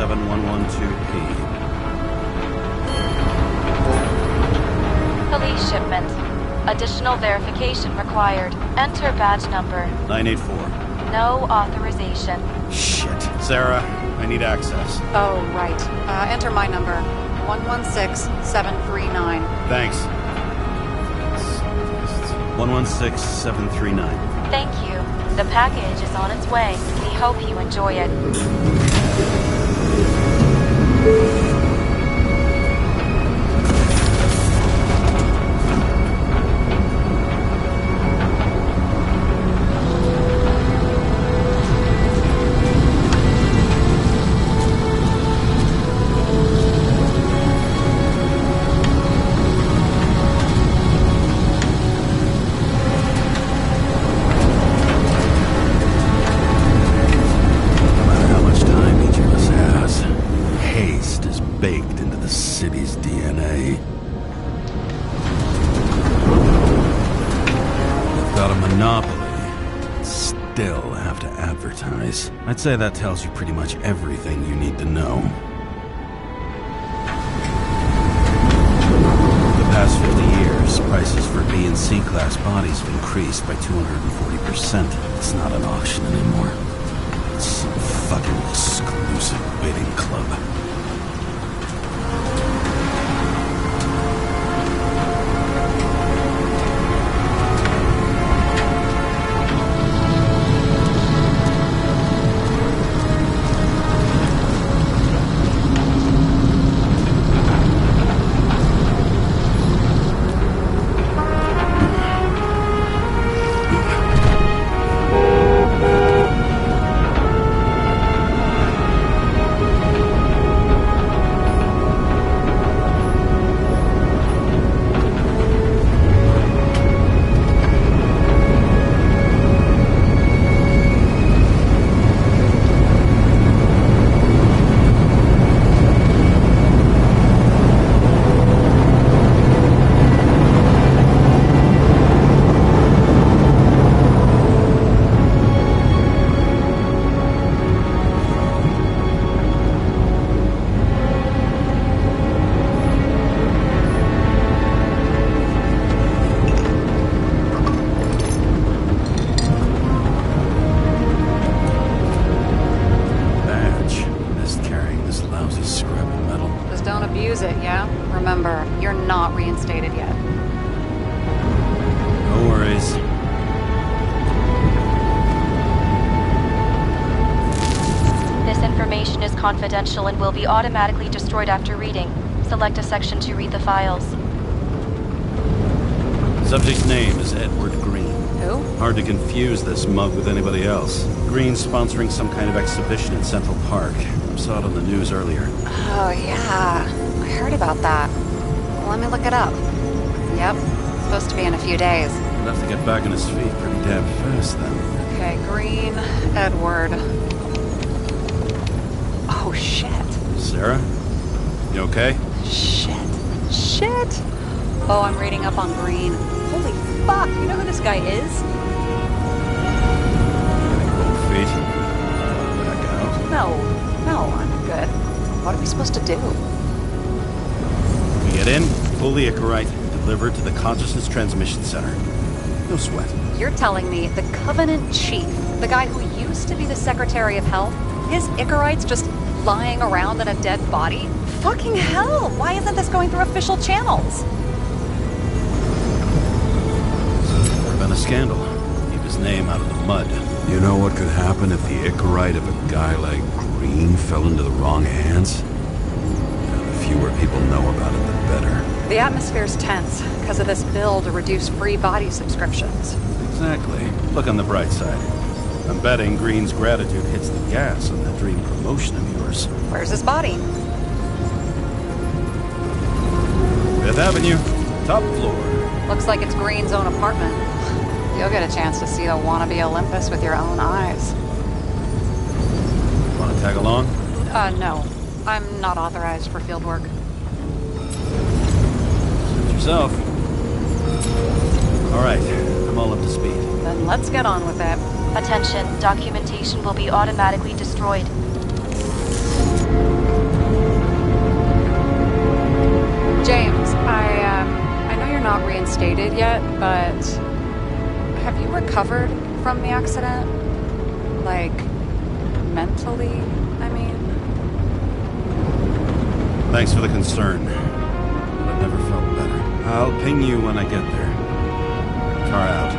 7112P. Police shipment. Additional verification required. Enter badge number. 984. No authorization. Shit. Sarah, I need access. Oh, right. Enter my number. 116739. Thanks. 116739. Thank you. The package is on its way. We hope you enjoy it. I'd say that tells you pretty much everything you need to know. The past 50 years, prices for B and C class bodies have increased by 240%. It's not an auction anymore. It's some fucking exclusive bidding club. Remember, you're not reinstated yet. No worries. This information is confidential and will be automatically destroyed after reading. Select a section to read the files. Subject's name is Edward Green. Who? Hard to confuse this mug with anybody else. Green's sponsoring some kind of exhibition in Central Park. I saw it on the news earlier. Oh, yeah. I heard about that. Let me look it up. Yep. It's supposed to be in a few days. He'll have to get back on his feet pretty damn fast then. Okay, Green, Edward. Oh, shit. Sarah? You okay? Shit. Oh, I'm reading up on Green. Holy fuck, you know who this guy is? Cold feet. Back out. No, I'm good. What are we supposed to do? We get in, pull the Icarite, delivered to the Consciousness Transmission Center. No sweat. You're telling me the Covenant Chief, the guy who used to be the Secretary of Health, his Icarite's just lying around in a dead body? Fucking hell! Why isn't this going through official channels? Never been a scandal. Keep his name out of the mud. You know what could happen if the Icarite of a guy like Green fell into the wrong hands? The fewer people know about it, the better. The atmosphere's tense because of this bill to reduce free body subscriptions. Exactly. Look on the bright side. I'm betting Green's gratitude hits the gas on that dream promotion of yours. Where's his body? Fifth Avenue, top floor. Looks like it's Green's own apartment. You'll get a chance to see the wannabe Olympus with your own eyes. Want to tag along? No. I'm not authorized for field work. Suit yourself. All right, I'm all up to speed. Then let's get on with it. Attention, documentation will be automatically destroyed. recovered from the accident? Like, mentally, I mean? Thanks for the concern. But I've never felt better. I'll ping you when I get there. Car out.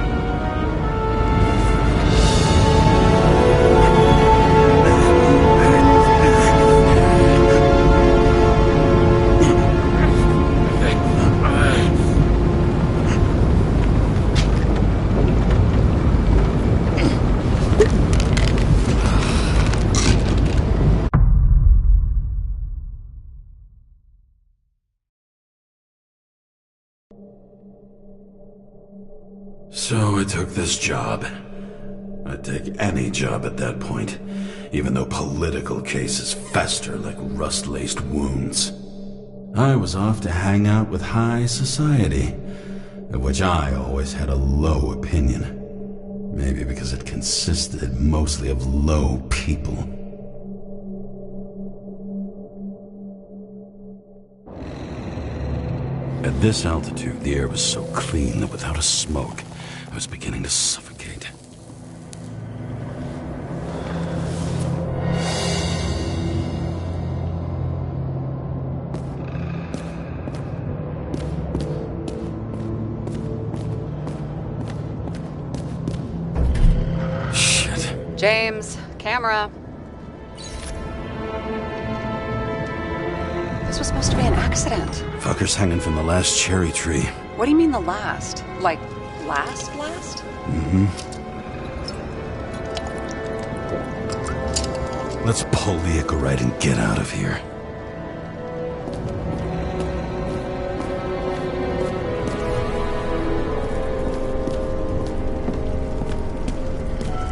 So I took this job. I'd take any job at that point, even though political cases fester like rust-laced wounds. I was off to hang out with high society, of which I always had a low opinion. Maybe because it consisted mostly of low people. At this altitude, the air was so clean that without a smoke, I was beginning to suffocate. Shit. James, camera. This was supposed to be an accident. Fucker's hanging from the last cherry tree. What do you mean the last? Like, last? Mm-hmm. Let's pull the Icarite and get out of here.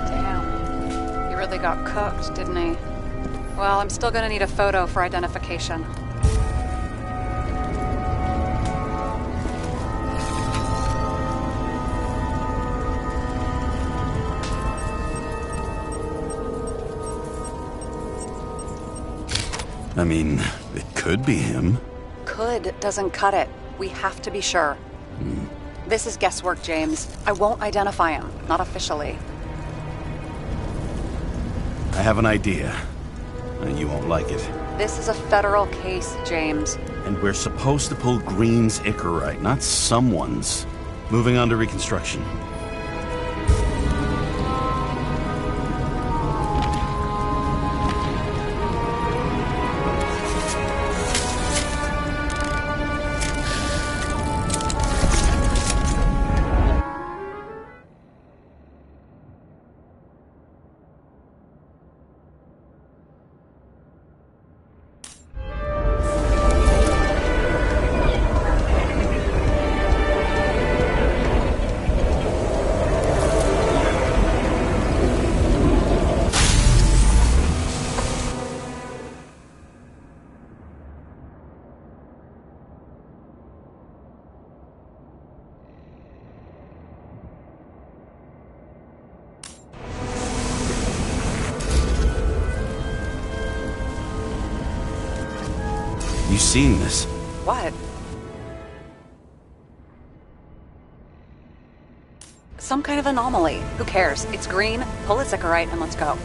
Damn. He really got cooked, didn't he? Well, I'm still gonna need a photo for identification. I mean, it could be him. Could doesn't cut it. We have to be sure. This is guesswork, James. I won't identify him. Not officially. I have an idea. And you won't like it. This is a federal case, James. And we're supposed to pull Green's Icarite, not someone's. Moving on to reconstruction. You seen this? What? Some kind of anomaly. Who cares? It's green, pull its Icarite, and let's go.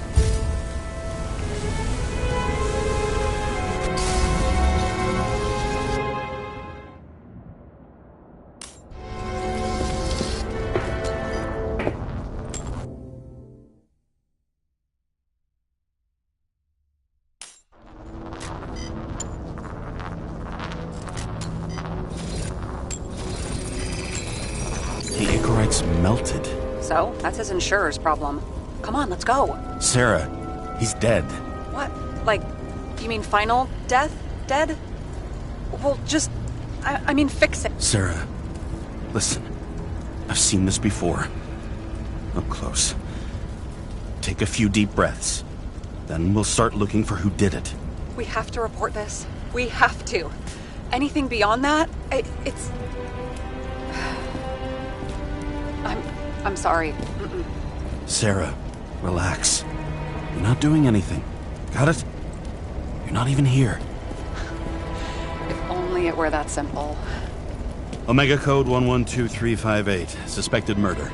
The Icarite's melted. So, that's his insurer's problem. Come on, let's go. Sarah, he's dead. What? Like, you mean final death? Dead? Well, just... I mean, fix it. Sarah, listen. I've seen this before. Up close. Take a few deep breaths. Then we'll start looking for who did it. We have to report this. We have to. Anything beyond that, it's... I'm sorry. Mm-mm. Sarah, relax. You're not doing anything. Got it? You're not even here. If only it were that simple. Omega code 112358. Suspected murder.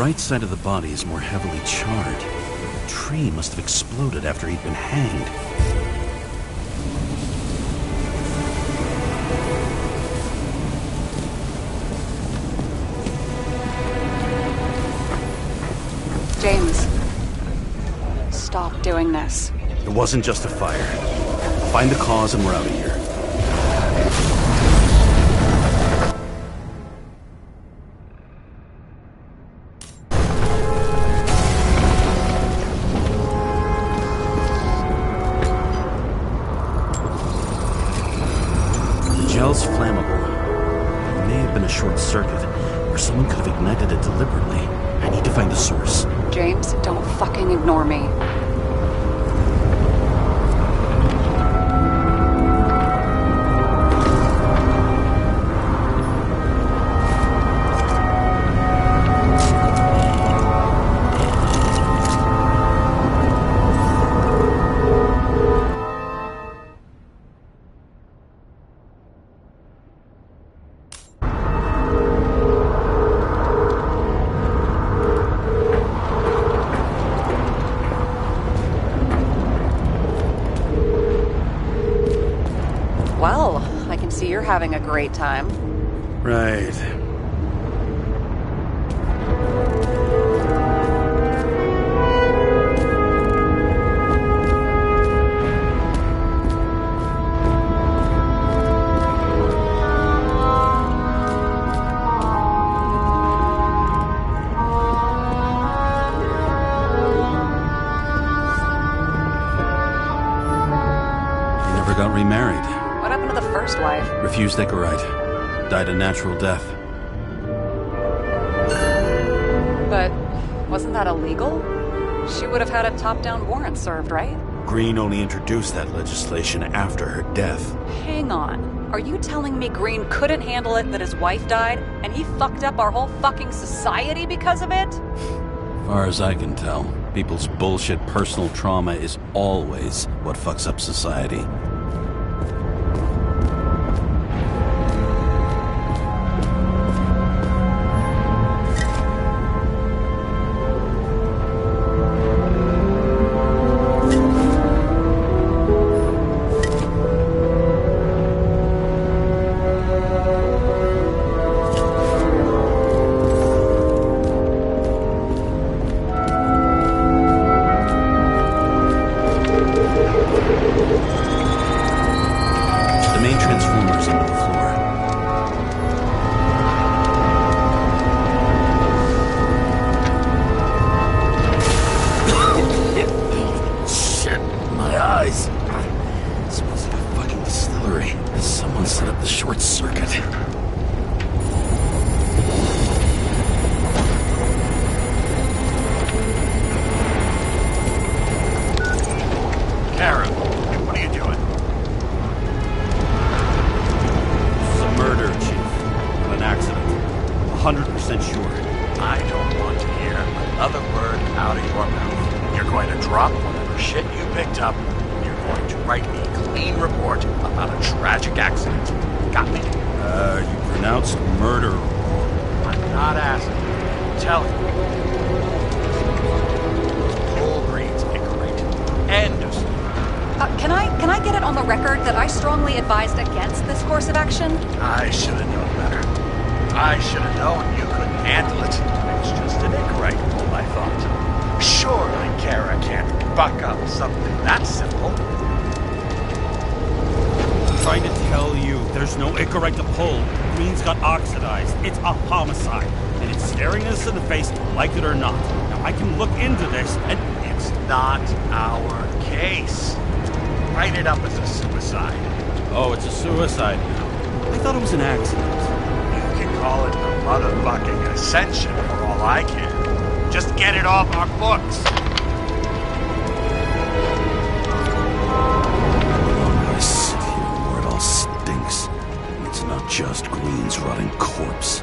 right side of the body is more heavily charred. The tree must have exploded after he'd been hanged. James, stop doing this. It wasn't just a fire. Find the cause and we're out of here. The gel's flammable. It may have been a short circuit, or someone could have ignited it deliberately. I need to find the source. James, don't fucking ignore me. Well, I can see you're having a great time. Right. You never got remarried. What happened to the first wife? Refused Icarite. Died a natural death. But wasn't that illegal? She would have had a top-down warrant served, right? Green only introduced that legislation after her death. Hang on. Are you telling me Green couldn't handle it that his wife died, and he fucked up our whole fucking society because of it? Far as I can tell, people's bullshit personal trauma is always what fucks up society. The main transformer is under the floor. Shit, my eyes. It smells like a fucking distillery. Someone set up the short circuit. Karen, what are you doing? It's a murder, Chief. Of an accident. 100% sure. I don't want to hear another word out of your mouth. You're going to drop whatever shit you picked up, and you're going to write me a clean report about a tragic accident. Got me? You pronounced murder. I'm not asking you. I'm telling you. Cole Green's Icarite. End of story. Can I get it on the record that I strongly advised against this course of action? I should have known better. I should have known you couldn't handle it. It's just an Icarite bomb, I thought. Surely Kara can't buck up something that simple. I'm trying to tell you, there's no Icarite to pull. Green's got oxidized. It's a homicide. And it's staring us in the face, like it or not. Now, I can look into this, and It's not our case. Write it up as a suicide. Oh, it's a suicide now. I thought it was an accident. You can call it the motherfucking Ascension for all I care. Just get it off our books. I sit here where it all stinks. And it's not just Green's rotting corpse.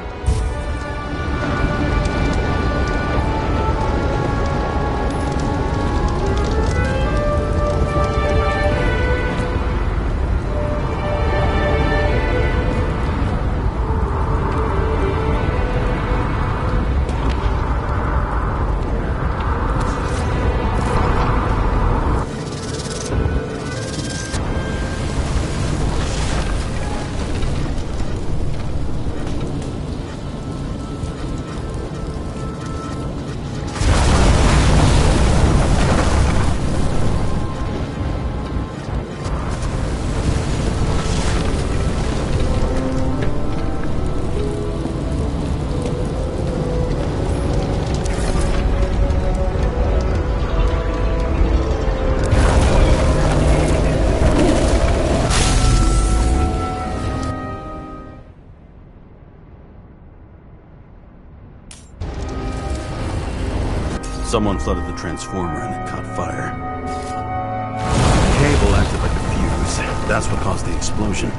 Someone flooded the transformer and it caught fire. The cable acted like a fuse. That's what caused the explosion.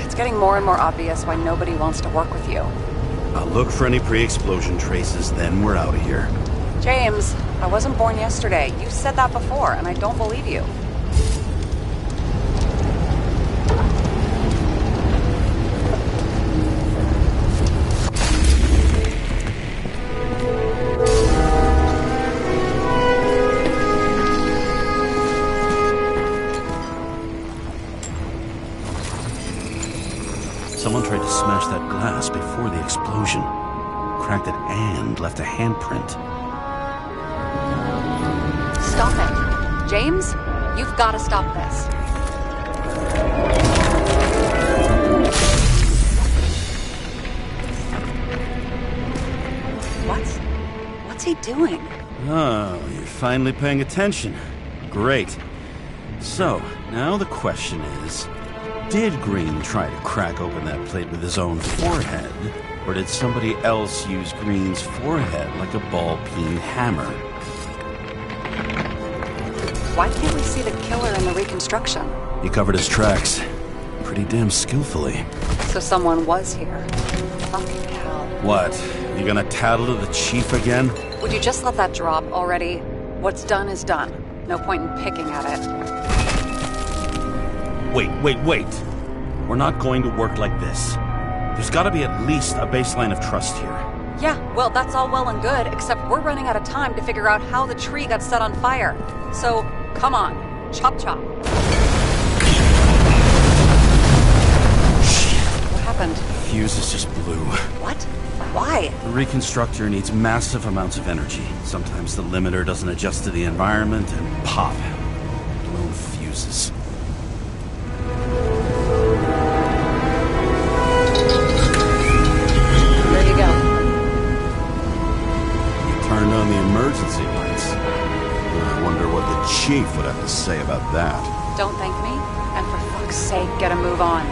It's getting more and more obvious why nobody wants to work with you. I'll look for any pre-explosion traces, then we're out of here. James, I wasn't born yesterday. You said that before, and I don't believe you. Someone tried to smash that glass before the explosion. Cracked it and left a handprint. Stop it. James, you've got to stop this. What's he doing? Oh, you're finally paying attention. Great. So, now the question is, did Green try to crack open that plate with his own forehead, or did somebody else use Green's forehead like a ball-peen hammer? Why can't we see the killer in the reconstruction? He covered his tracks pretty damn skillfully. So someone was here. Fucking hell. What? You gonna tattle to the chief again? Would you just let that drop already? What's done is done. No point in picking at it. Wait. We're not going to work like this. There's gotta be at least a baseline of trust here. Yeah, well, that's all well and good, except we're running out of time to figure out how the tree got set on fire. So, come on. Chop chop. Shit. What happened? Fuses just blew. What? Why? The reconstructor needs massive amounts of energy. Sometimes the limiter doesn't adjust to the environment and pop. Blown fuses. There you go. Turned on the emergency lights. I wonder what the chief would have to say about that. Don't thank me, and for fuck's sake, get a move on.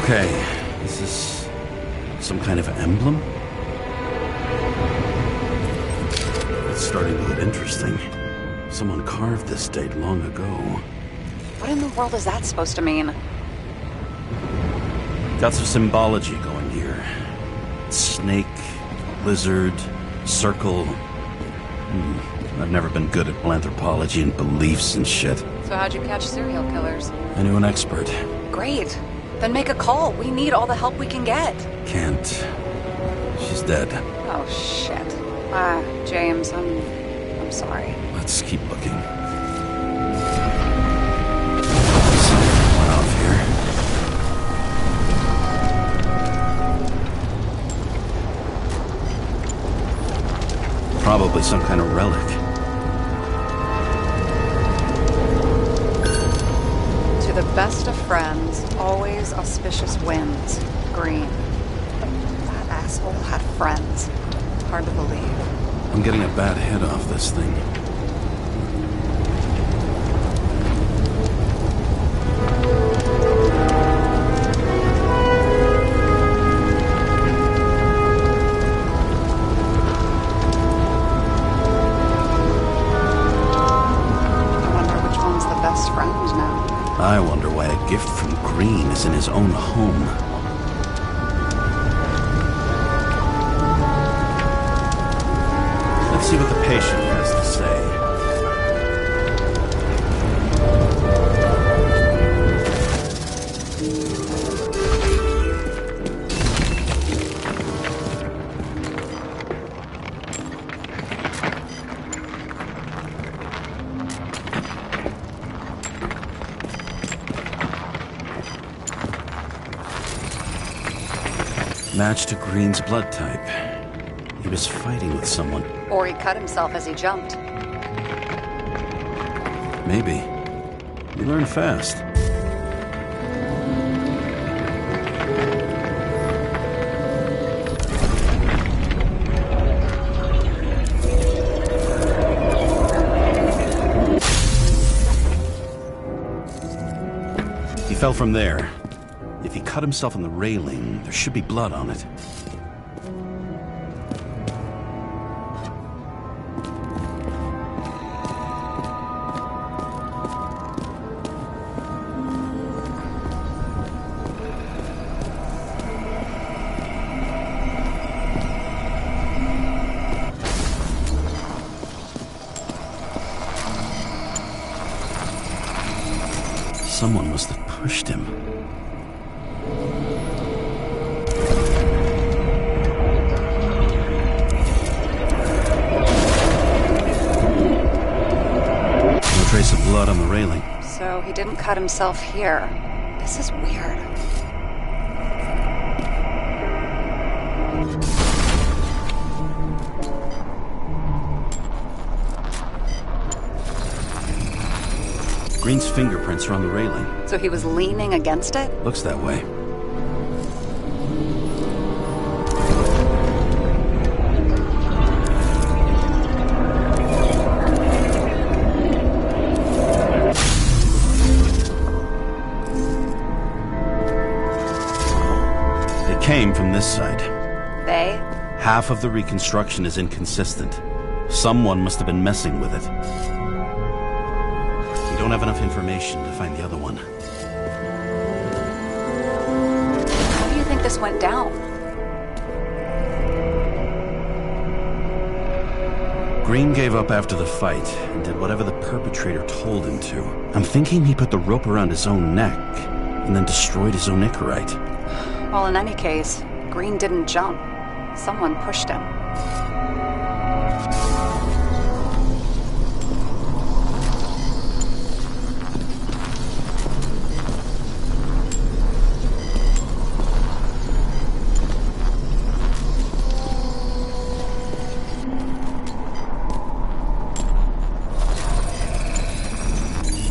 Okay, is this some kind of emblem? It's starting to get interesting. Someone carved this date long ago. What in the world is that supposed to mean? Got some symbology going here. Snake, lizard, circle. I've never been good at anthropology and beliefs and shit. So how'd you catch serial killers? I knew an expert. Great. Then make a call. We need all the help we can get. Can't. She's dead. Oh, shit. James, I'm sorry. Let's keep looking. Something went off here. Probably some kind of relic. To the best of friends, always auspicious winds. Green. That asshole had friends. Hard to believe. I'm getting a bad hit off this thing. I wonder which one's the best friend now. I wonder why a gift from Green is in his own home. Let's see what the patient has to say. Match to Green's blood type. He was fighting with someone. Or he cut himself as he jumped. Maybe. You learn fast. fell from there. If he cut himself on the railing, there should be blood on it. Someone must have pushed him. No trace of blood on the railing. So he didn't cut himself here. This is weird. Green's fingerprints are on the railing. So he was leaning against it? Looks that way. They came from this side. They? Half of the reconstruction is inconsistent. Someone must have been messing with it. We don't have enough information to find the other one. How do you think this went down? Green gave up after the fight and did whatever the perpetrator told him to. I'm thinking he put the rope around his own neck and then destroyed his own Icarite. Well, in any case, Green didn't jump. Someone pushed him.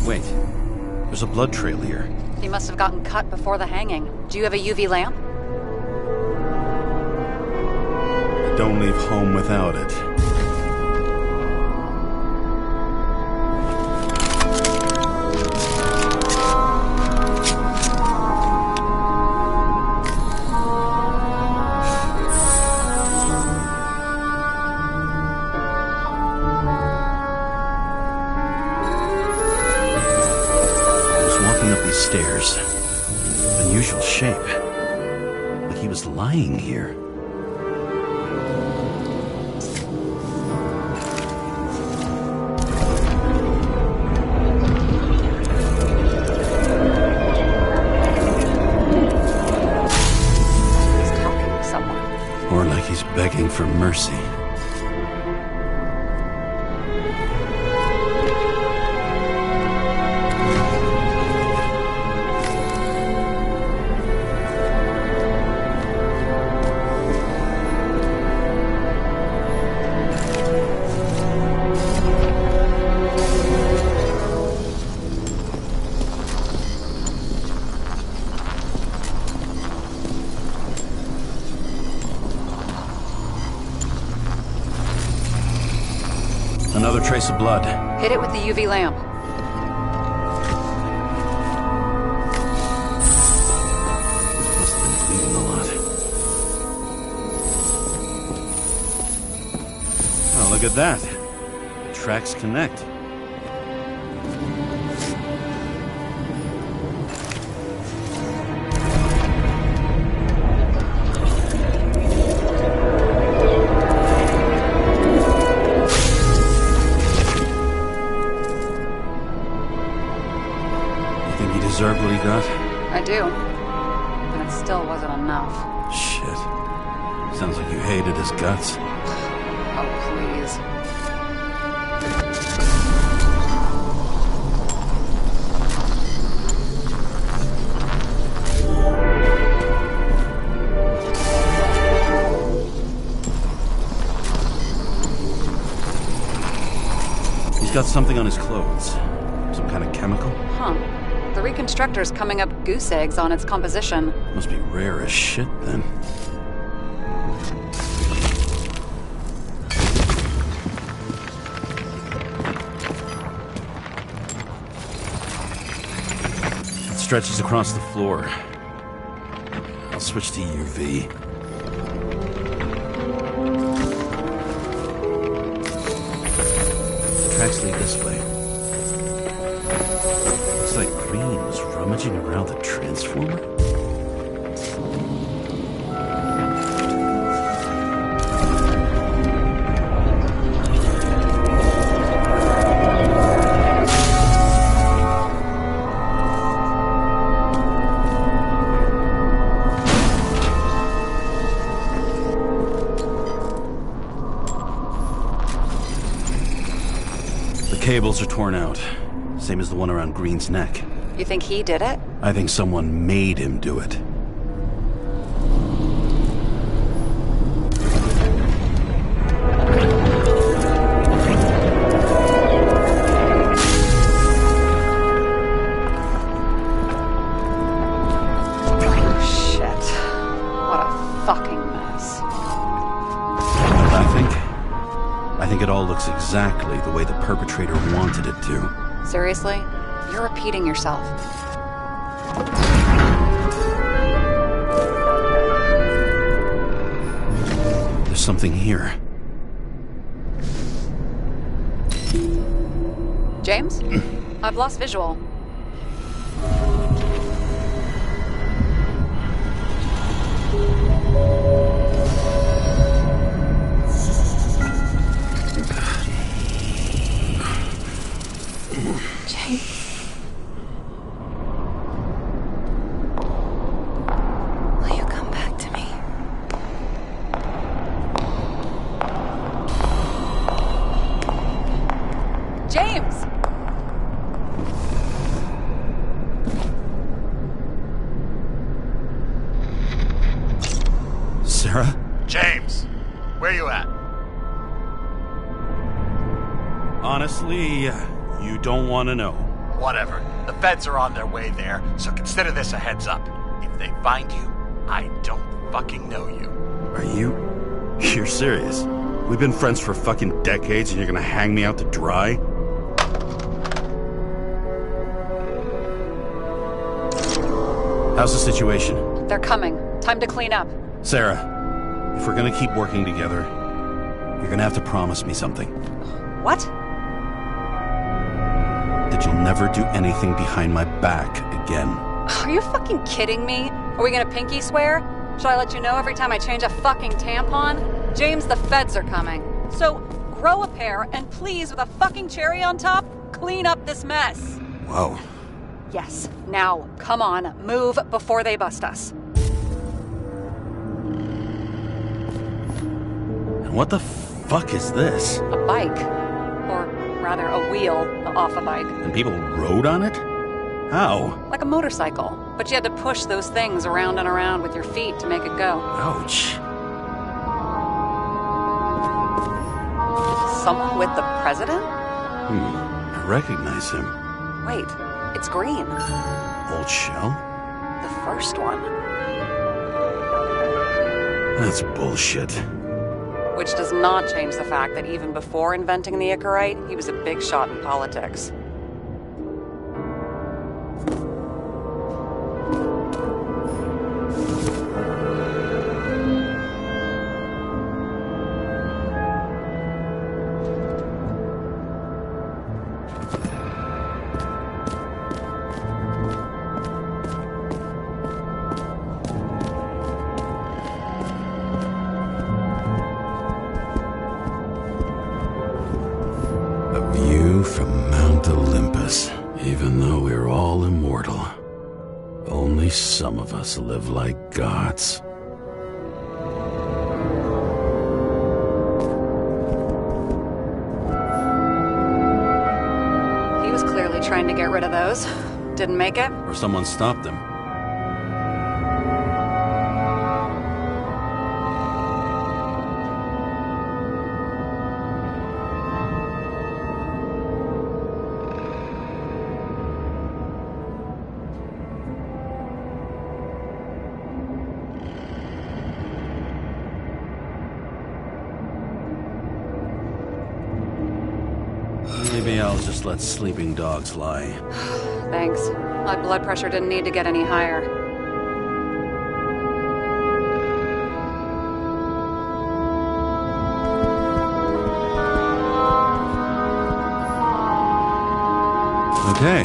Wait, there's a blood trail here. He must have gotten cut before the hanging. Do you have a UV lamp? Don't leave home without it. Stairs. Unusual shape. Like he was lying here. He's talking to someone. Or like he's begging for mercy. Another trace of blood. Hit it with the UV lamp. Must have been bleeding a lot. Oh, look at that. The tracks connect. Deserved what he got? I do. But it still wasn't enough. Shit. Sounds like you hated his guts. Oh, please. He's got something on his clothes. Some kind of chemical? Huh. The reconstructor's coming up goose eggs on its composition. Must be rare as shit, then. It's stretches across the floor. I'll switch to UV. The tracks lead this way. Looks like Green was rummaging around the transformer. Cables are torn out. Same as the one around Green's neck. You think he did it? I think someone made him do it. Shit. What a fucking mess. I think it all looks exactly the way the perpetrator wanted it to. Seriously? You're repeating yourself. There's something here. James? I've lost visual. Will you come back to me? James! Sarah? James, where you at? Honestly, you don't want to know. Whatever. The feds are on their way there, so consider this a heads up. If they find you, I don't fucking know you. Are you? You're serious? We've been friends for fucking decades and you're gonna hang me out to dry? How's the situation? They're coming. Time to clean up. Sarah, if we're gonna keep working together, you're gonna have to promise me something. What? That you'll never do anything behind my back again. Are you fucking kidding me? Are we gonna pinky swear? Should I let you know every time I change a fucking tampon? James, the feds are coming. So, grow a pair, and please, with a fucking cherry on top, clean up this mess. Whoa. Yes, now, come on, move before they bust us. And what the fuck is this? A bike. Or rather, a wheel off a bike. And people rode on it? How? Like a motorcycle. But you had to push those things around and around with your feet to make it go. Ouch. Someone with the president? I recognize him. Wait, it's Green. Old Shell? The first one. That's bullshit. Which does not change the fact that even before inventing the Icarite, he was a big shot in politics. From Mount Olympus, even though we're all immortal, only some of us live like gods. He was clearly trying to get rid of those. Didn't make it. Or someone stopped him. Maybe I'll just let sleeping dogs lie. Thanks. My blood pressure didn't need to get any higher. Okay,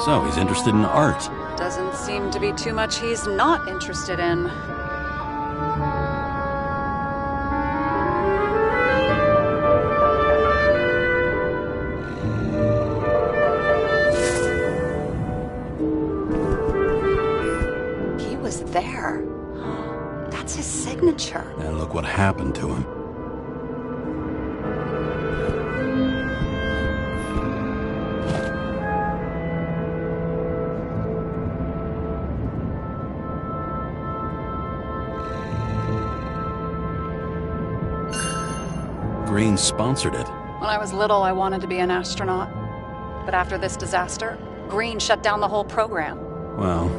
so he's interested in art. Doesn't seem to be too much he's not interested in. He was there. That's his signature. And look what happened to him. Green sponsored it. When I was little, I wanted to be an astronaut. But after this disaster, Green shut down the whole program. Well,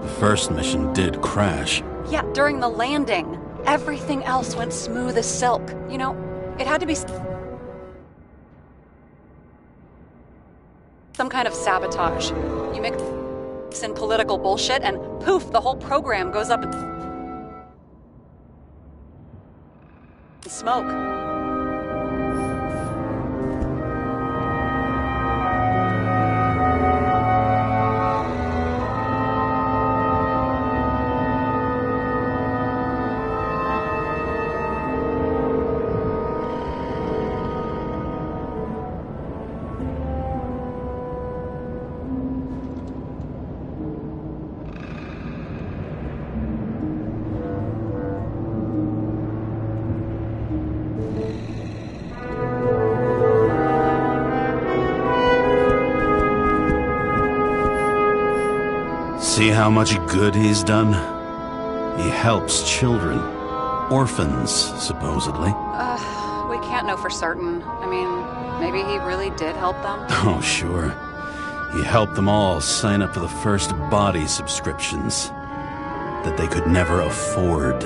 the first mission did crash. Yeah, during the landing, everything else went smooth as silk. You know, it had to be some kind of sabotage. You mix in political bullshit and poof, the whole program goes up in smoke. See how much good he's done? He helps children. Orphans, supposedly. We can't know for certain. I mean, maybe he really did help them. Oh, sure. He helped them all sign up for the first body subscriptions that they could never afford.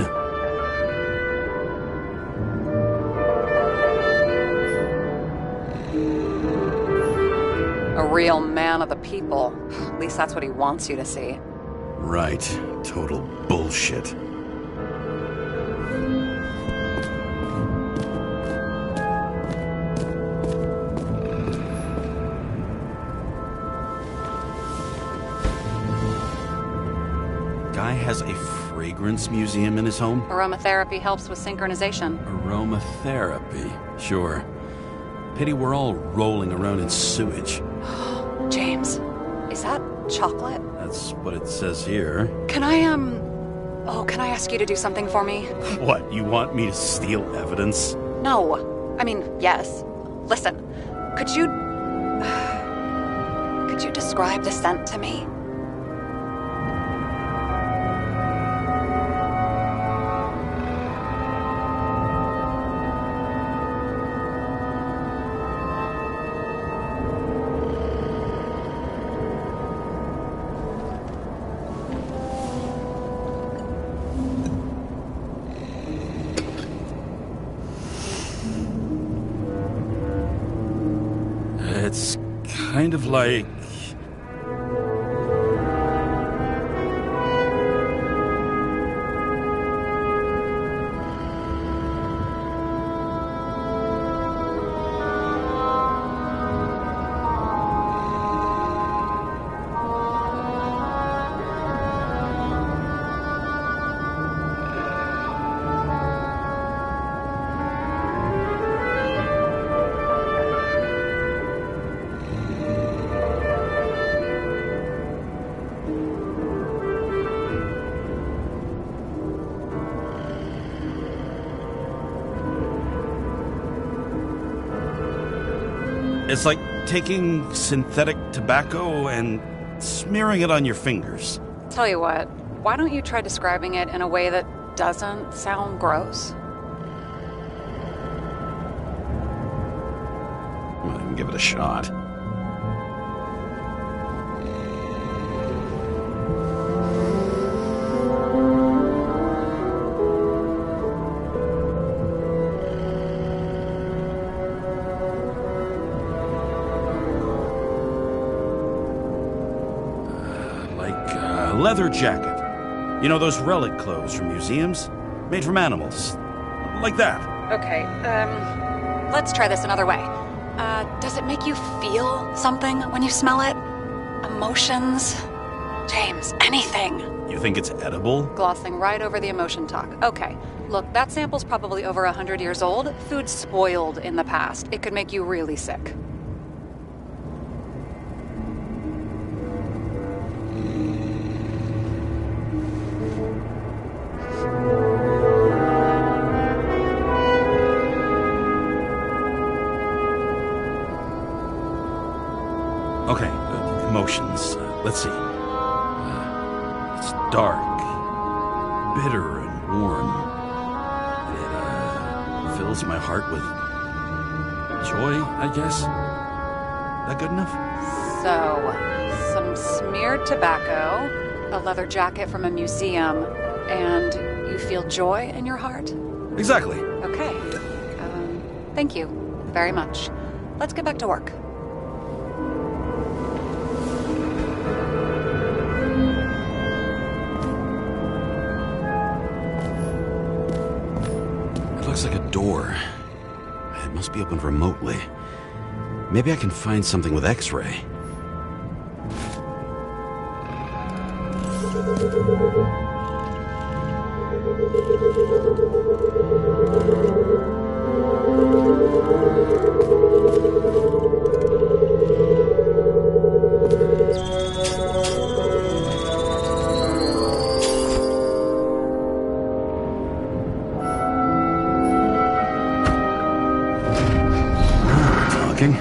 A real man of the people. At least that's what he wants you to see. Right. Total bullshit. Guy has a fragrance museum in his home? Aromatherapy helps with synchronization. Aromatherapy. Sure. Pity we're all rolling around in sewage. James, is that chocolate? That's what it says here. Can I ask you to do something for me? What, you want me to steal evidence? No. I mean, yes. Listen, could you describe the scent to me? It's kind of like... It's like taking synthetic tobacco and smearing it on your fingers. Tell you what, why don't you try describing it in a way that doesn't sound gross? I'll even give it a shot. leather jacket. You know those relic clothes from museums? Made from animals. Like that. Okay, let's try this another way. Does it make you feel something when you smell it? Emotions? James, anything. You think it's edible? Glossing right over the emotion talk. Okay, look, that sample's probably over 100 years old. Food spoiled in the past. It could make you really sick. Okay, emotions. Let's see. It's dark, bitter, and warm. It fills my heart with joy, I guess. That good enough? So, some smeared tobacco, a leather jacket from a museum, and you feel joy in your heart? Exactly. Okay. Thank you very much. Let's get back to work. It looks like a door. It must be opened remotely. Maybe I can find something with X-ray. Talking.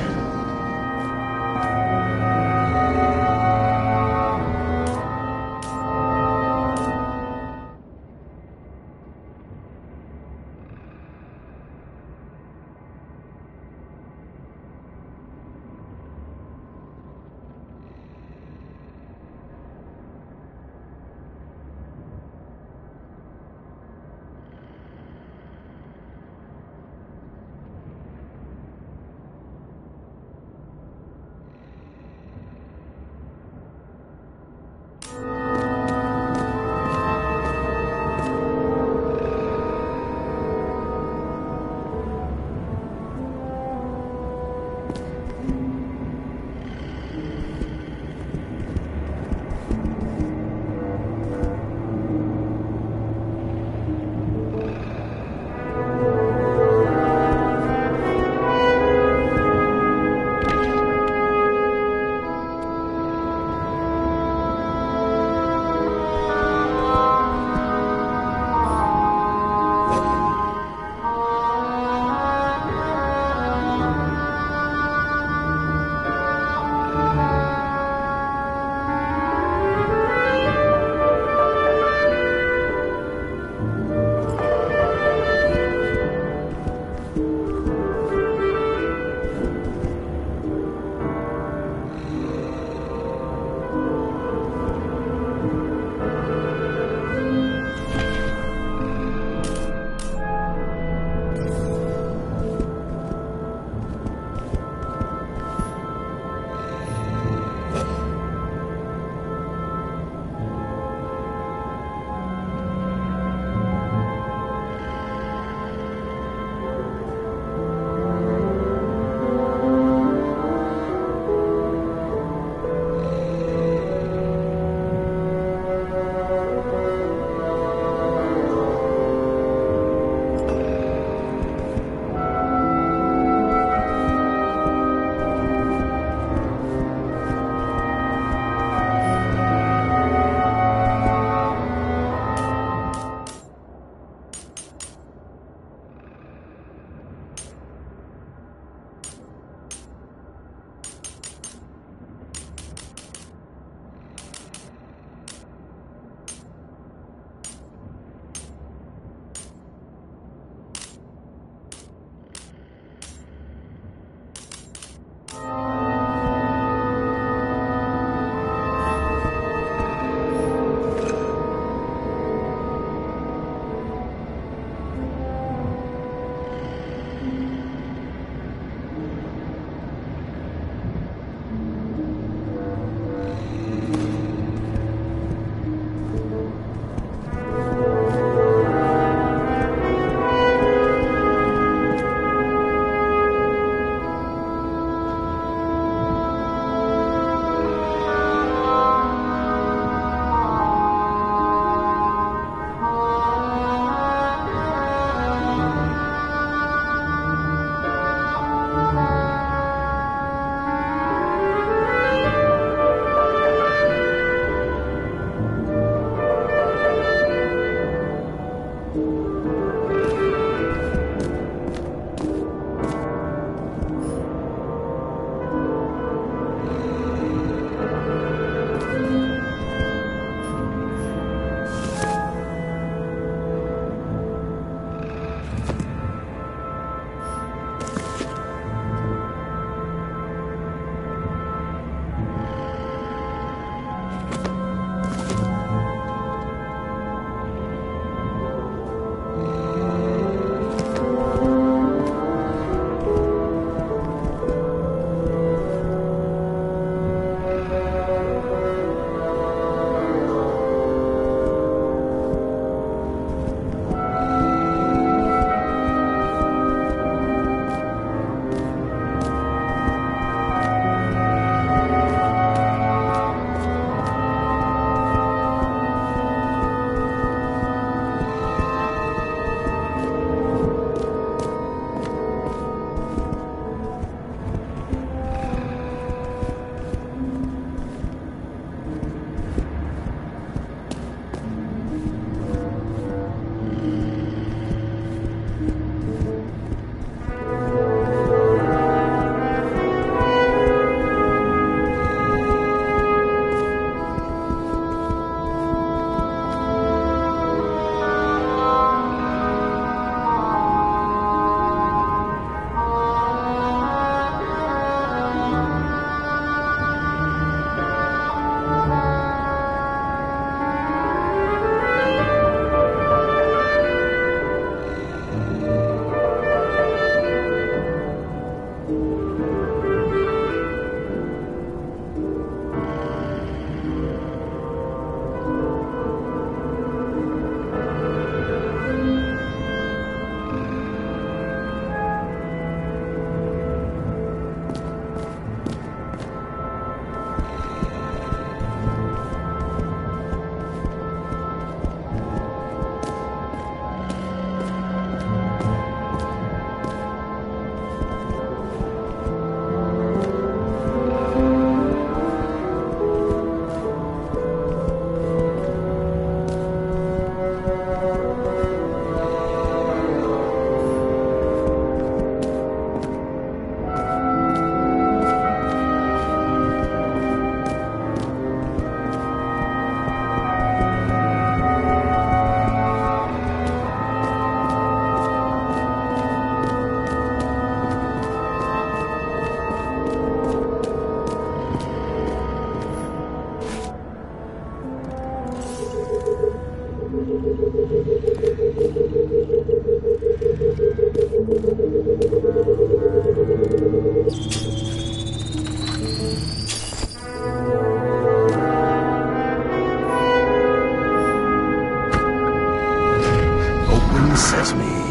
Excuse me.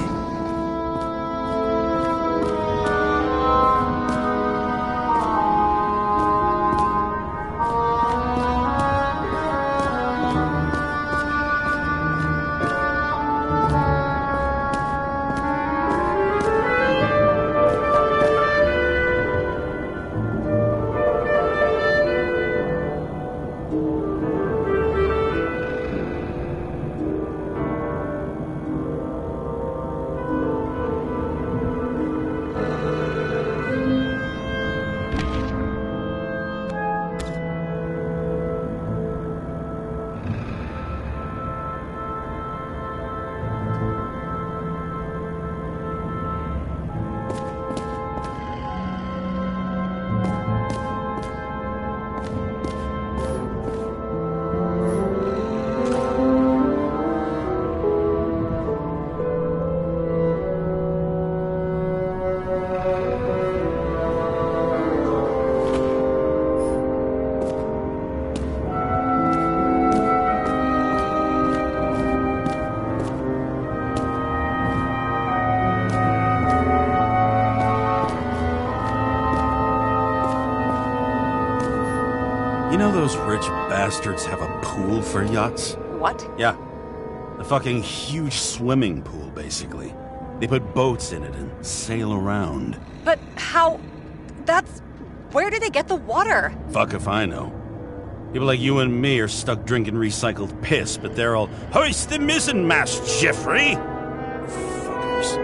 You know those rich bastards have a pool for yachts? What? Yeah. A fucking huge swimming pool, basically. They put boats in it and sail around. But how... That's... Where do they get the water? Fuck if I know. People like you and me are stuck drinking recycled piss, but they're all, hoist the mizzenmast, Jeffrey! Fuckers.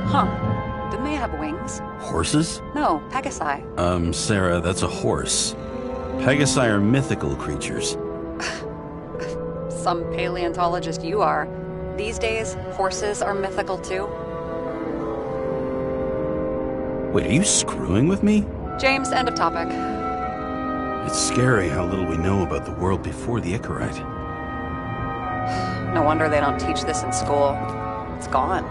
Huh. Didn't they have wings? Horses? No, Pegasi. Sarah, that's a horse. Pegasi are mythical creatures. Some paleontologist you are. These days, horses are mythical too. Wait, are you screwing with me? James, end of topic. It's scary how little we know about the world before the Icarite. No wonder they don't teach this in school. It's gone.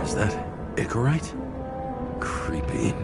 Is that Icarite? Creepy.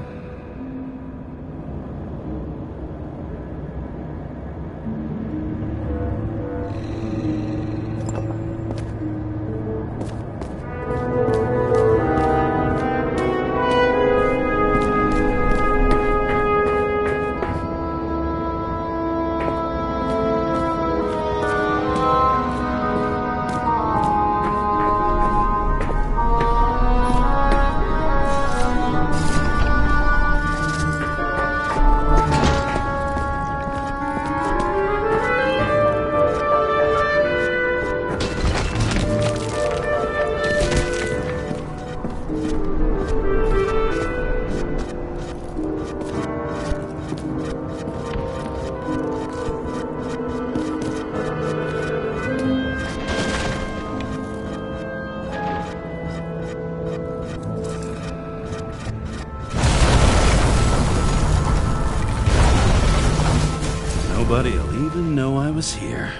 Nobody'll even know I was here.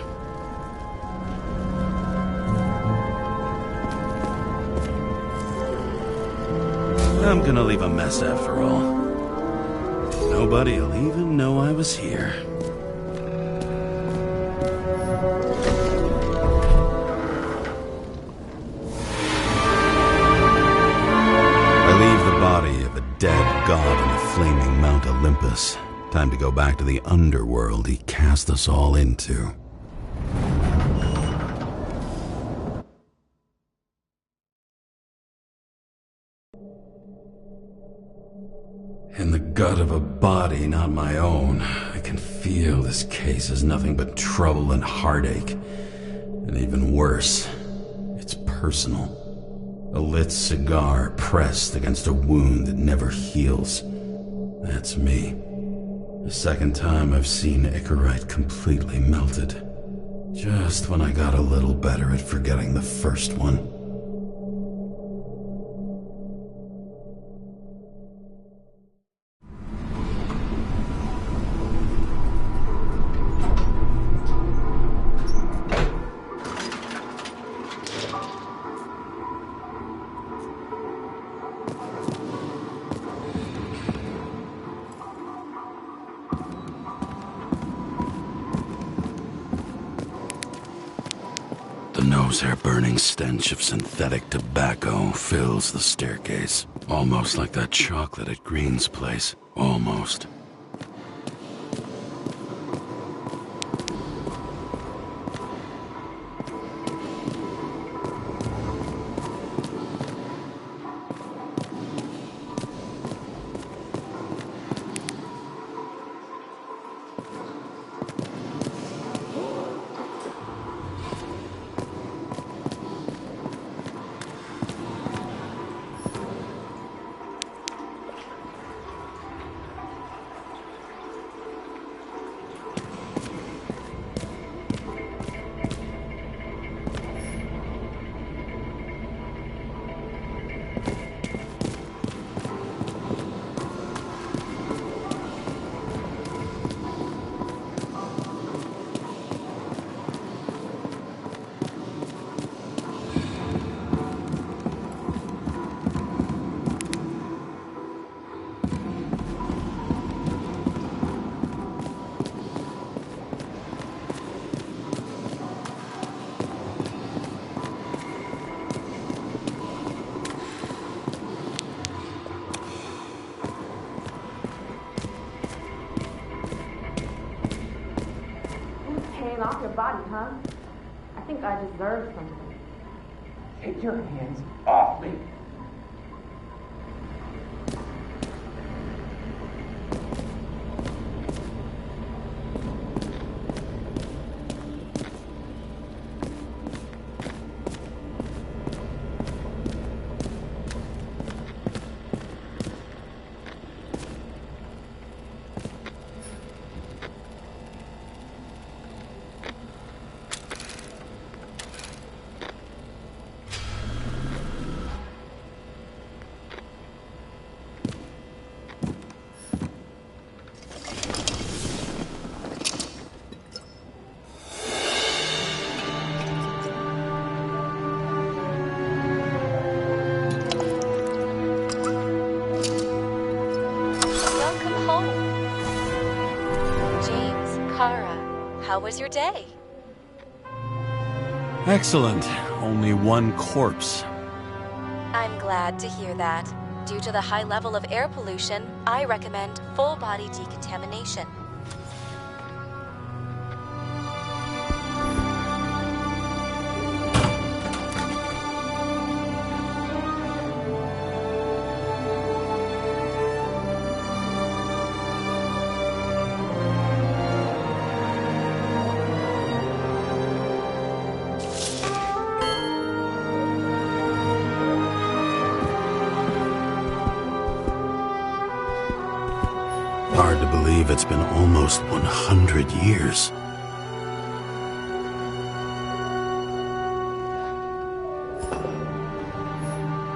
I'm gonna leave a mess after all. Nobody'll even know I was here. I leave the body of a dead god on the flaming Mount Olympus. Time to go back to the underworld he cast us all into. gut of a body not my own, I can feel this case is nothing but trouble and heartache. And even worse, it's personal. A lit cigar pressed against a wound that never heals. That's me. The second time I've seen Icarite completely melted. Just when I got a little better at forgetting the first one. The nose-hair-burning stench of synthetic tobacco fills the staircase. Almost like that chocolate at Green's place. Almost. Off your body, huh? I think I deserve something. Take your hands off me. How was your day? Excellent. Only one corpse. I'm glad to hear that. Due to the high level of air pollution, I recommend full body decontamination. Hard to believe it's been almost 100 years.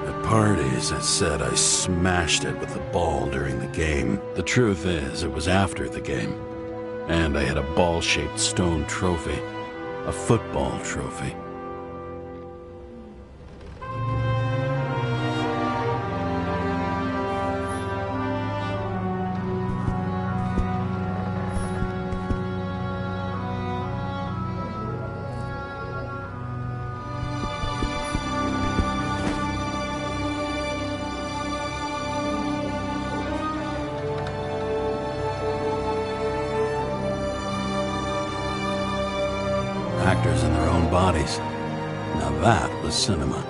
At parties, I said I smashed it with the ball during the game. The truth is, it was after the game. And I had a ball-shaped stone trophy. A football trophy. Actors in their own bodies. Now that was cinema.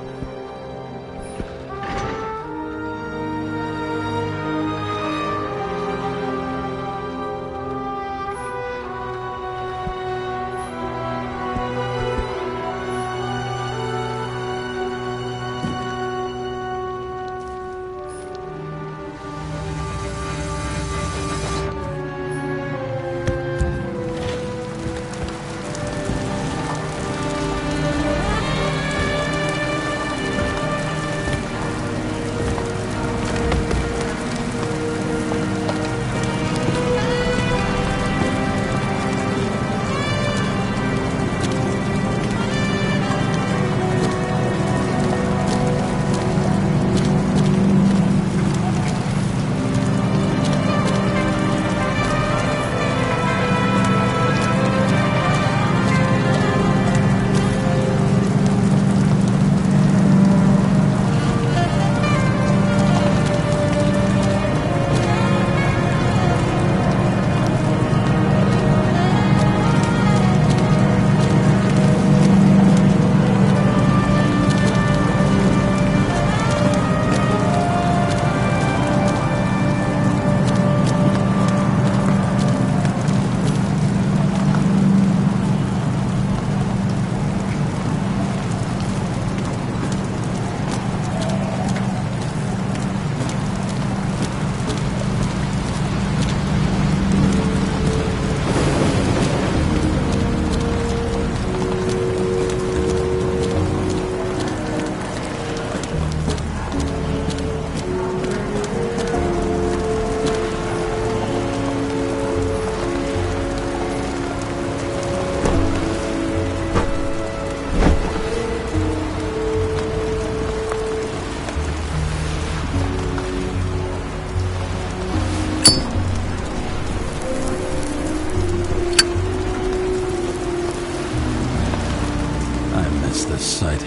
of sight.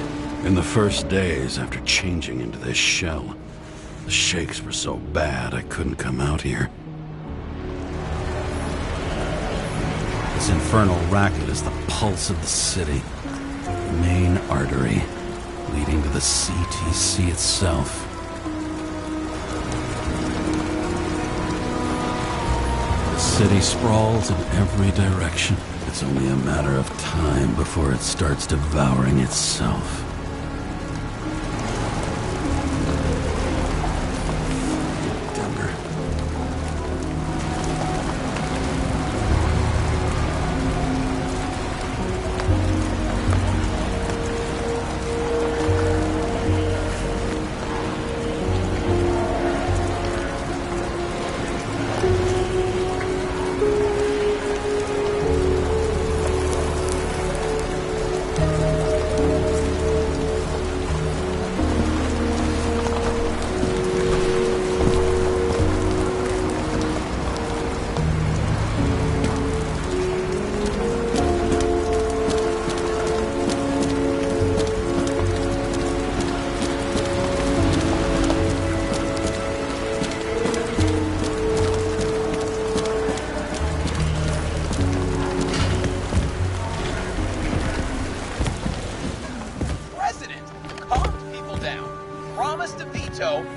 In the first days after changing into this shell, the shakes were so bad I couldn't come out here. This infernal racket is the pulse of the city. The main artery leading to the CTC itself. The city sprawls in every direction. It's only a matter of time before it starts devouring itself. Denver.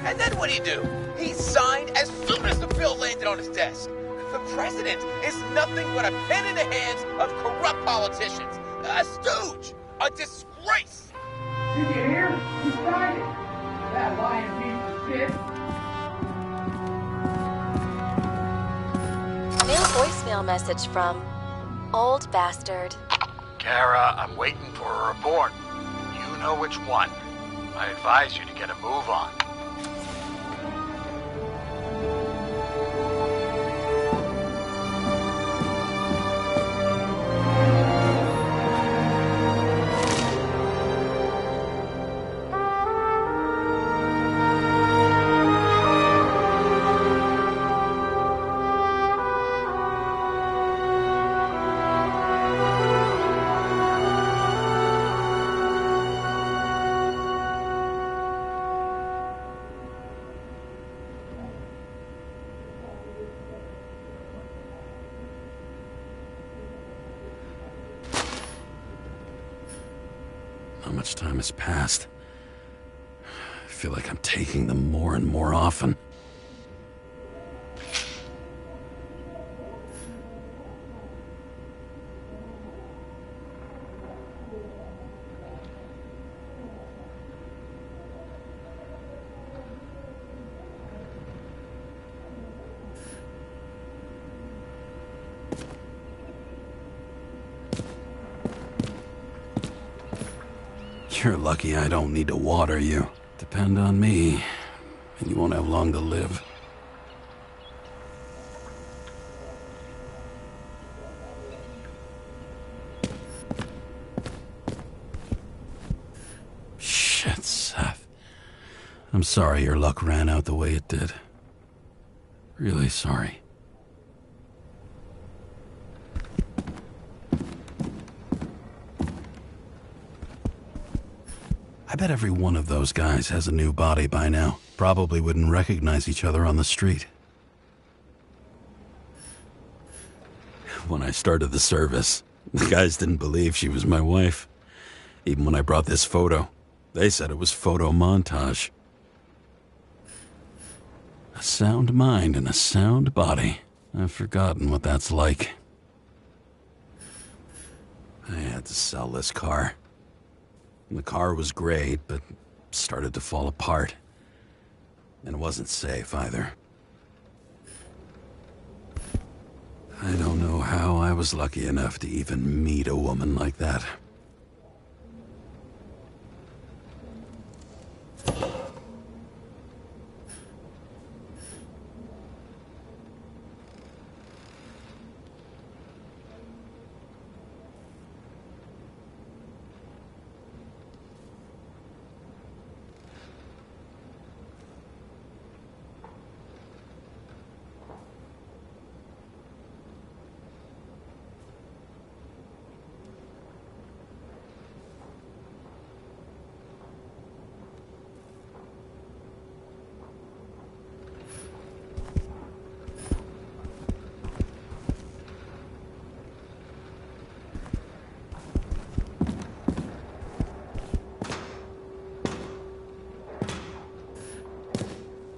And then what'd he do? He signed as soon as the bill landed on his desk. The president is nothing but a pen in the hands of corrupt politicians. A stooge! A disgrace! Did you hear? He signed it. That lying piece of shit. New voicemail message from Old Bastard. Kara, I'm waiting for a report. You know which one. I advise you to get a move on. How much time has passed? I feel like I'm taking them more and more often. You're lucky I don't need to water you. Depend on me, and you won't have long to live. Shit, Seth. I'm sorry your luck ran out the way it did. Really sorry. I bet every one of those guys has a new body by now. Probably wouldn't recognize each other on the street. When I started the service, the guys didn't believe she was my wife. Even when I brought this photo, they said it was photo montage. A sound mind and a sound body. I've forgotten what that's like. I had to sell this car. The car was great, but started to fall apart. And it wasn't safe either. I don't know how I was lucky enough to even meet a woman like that.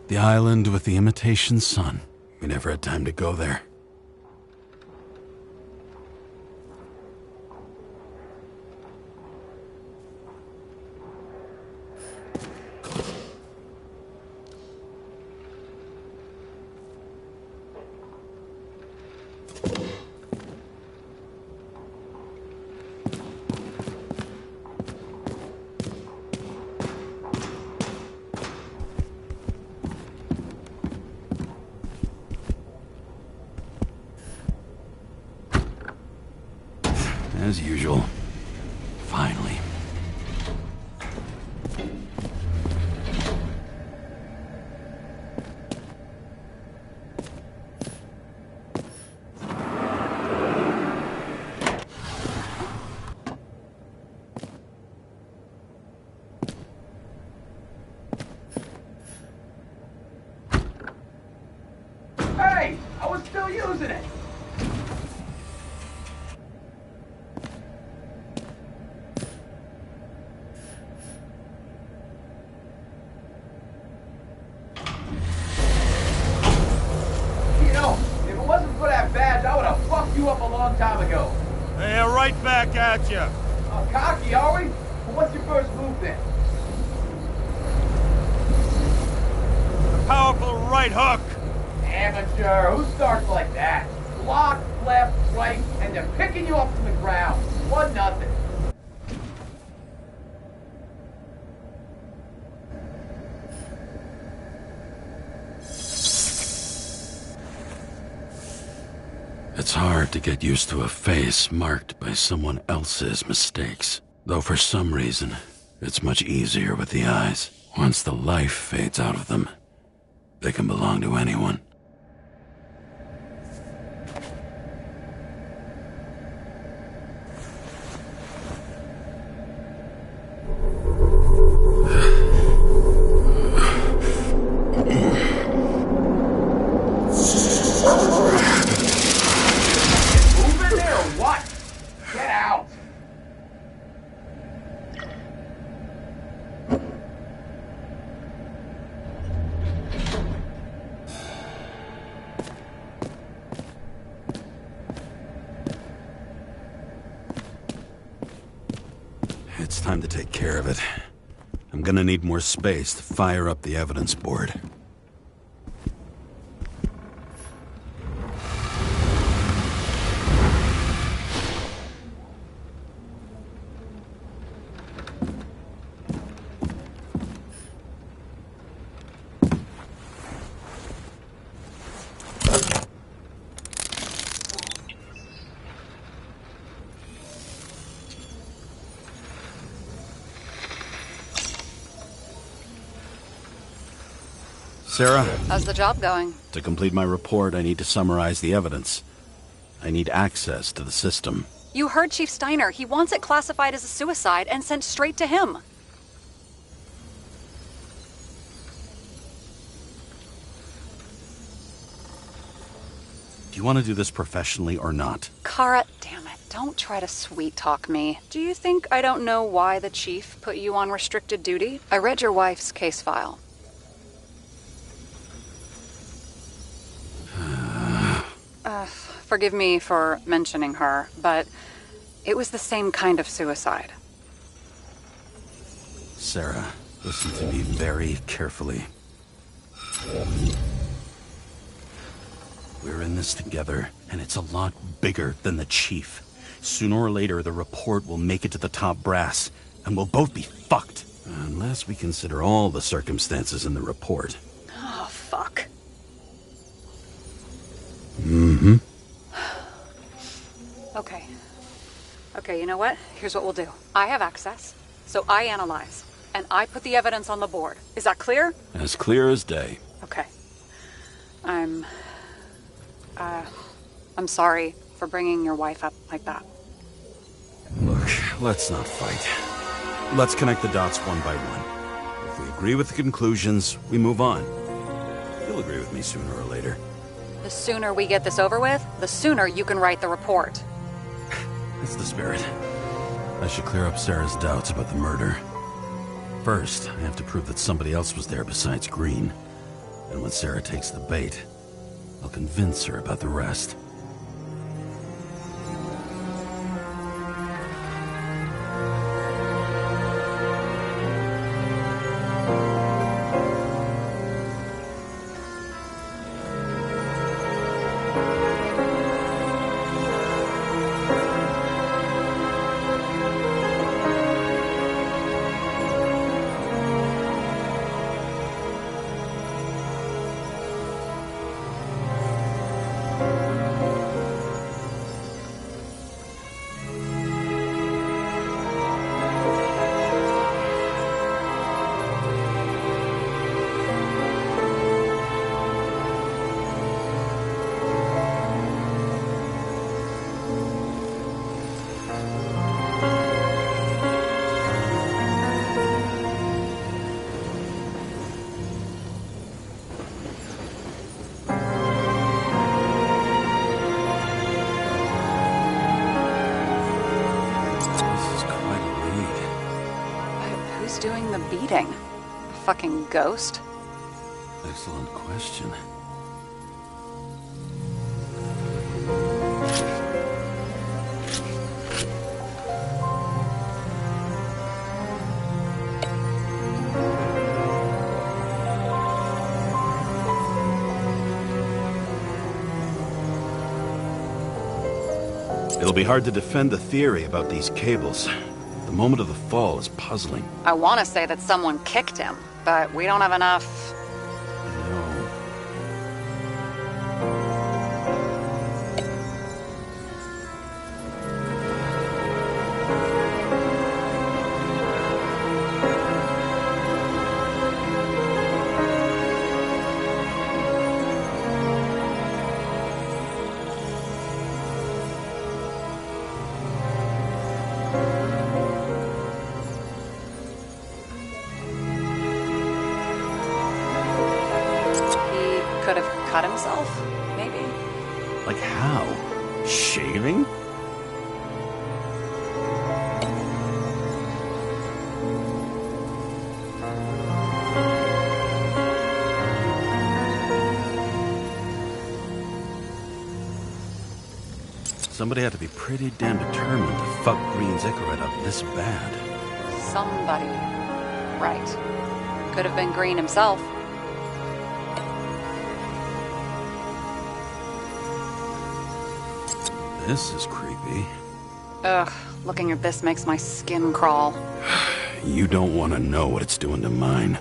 The island with the imitation sun. We never had time to go there. As usual. Finally. Hey! I was still using it! You know, if it wasn't for that badge, I would have fucked you up a long time ago. Hey, right back at you. Oh, cocky, are we? Well, what's your first move then? Powerful right hook. Amateur, who starts like that? Block, left, right, and they're picking you up from the ground. 1-0. It's hard to get used to a face marked by someone else's mistakes. Though for some reason, it's much easier with the eyes. Once the life fades out of them, they can belong to anyone. Move in there or what? Get out! It's time to take care of it. I'm gonna need more space to fire up the evidence board. Sarah, How's the job going? to complete my report, I need to summarize the evidence. I need access to the system. You heard Chief Steiner. He wants it classified as a suicide and sent straight to him. Do you want to do this professionally or not? Kara, damn it. Don't try to sweet talk me. Do you think I don't know why the chief put you on restricted duty? I read your wife's case file. Forgive me for mentioning her, but it was the same kind of suicide. Sarah, listen to me very carefully. We're in this together, and it's a lot bigger than the chief. Sooner or later, the report will make it to the top brass, and we'll both be fucked. Unless we consider all the circumstances in the report. Oh, fuck. Mm-hmm. Okay, you know what? Here's what we'll do. I have access, so I analyze, and I put the evidence on the board. Is that clear? As clear as day. Okay. I'm sorry for bringing your wife up like that. Look, let's not fight. Let's connect the dots one by one. If we agree with the conclusions, we move on. You'll agree with me sooner or later. The sooner we get this over with, the sooner you can write the report. That's the spirit. I should clear up Sarah's doubts about the murder. First, I have to prove that somebody else was there besides Green. And when Sarah takes the bait, I'll convince her about the rest. Doing the beating? A fucking ghost? Excellent question. It'll be hard to defend the theory about these cables. The moment of the fall is puzzling. I want to say that someone kicked him, but we don't have enough. No. Could have cut himself, maybe. Like how? Shaving? Somebody had to be pretty damn determined to fuck Green's Icarus up this bad. Somebody. Right. Could have been Green himself. This is creepy. Ugh, looking at this makes my skin crawl. You don't want to know what it's doing to mine.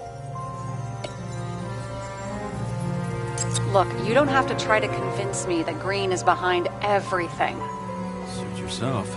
Look, you don't have to try to convince me that Green is behind everything. Suit yourself.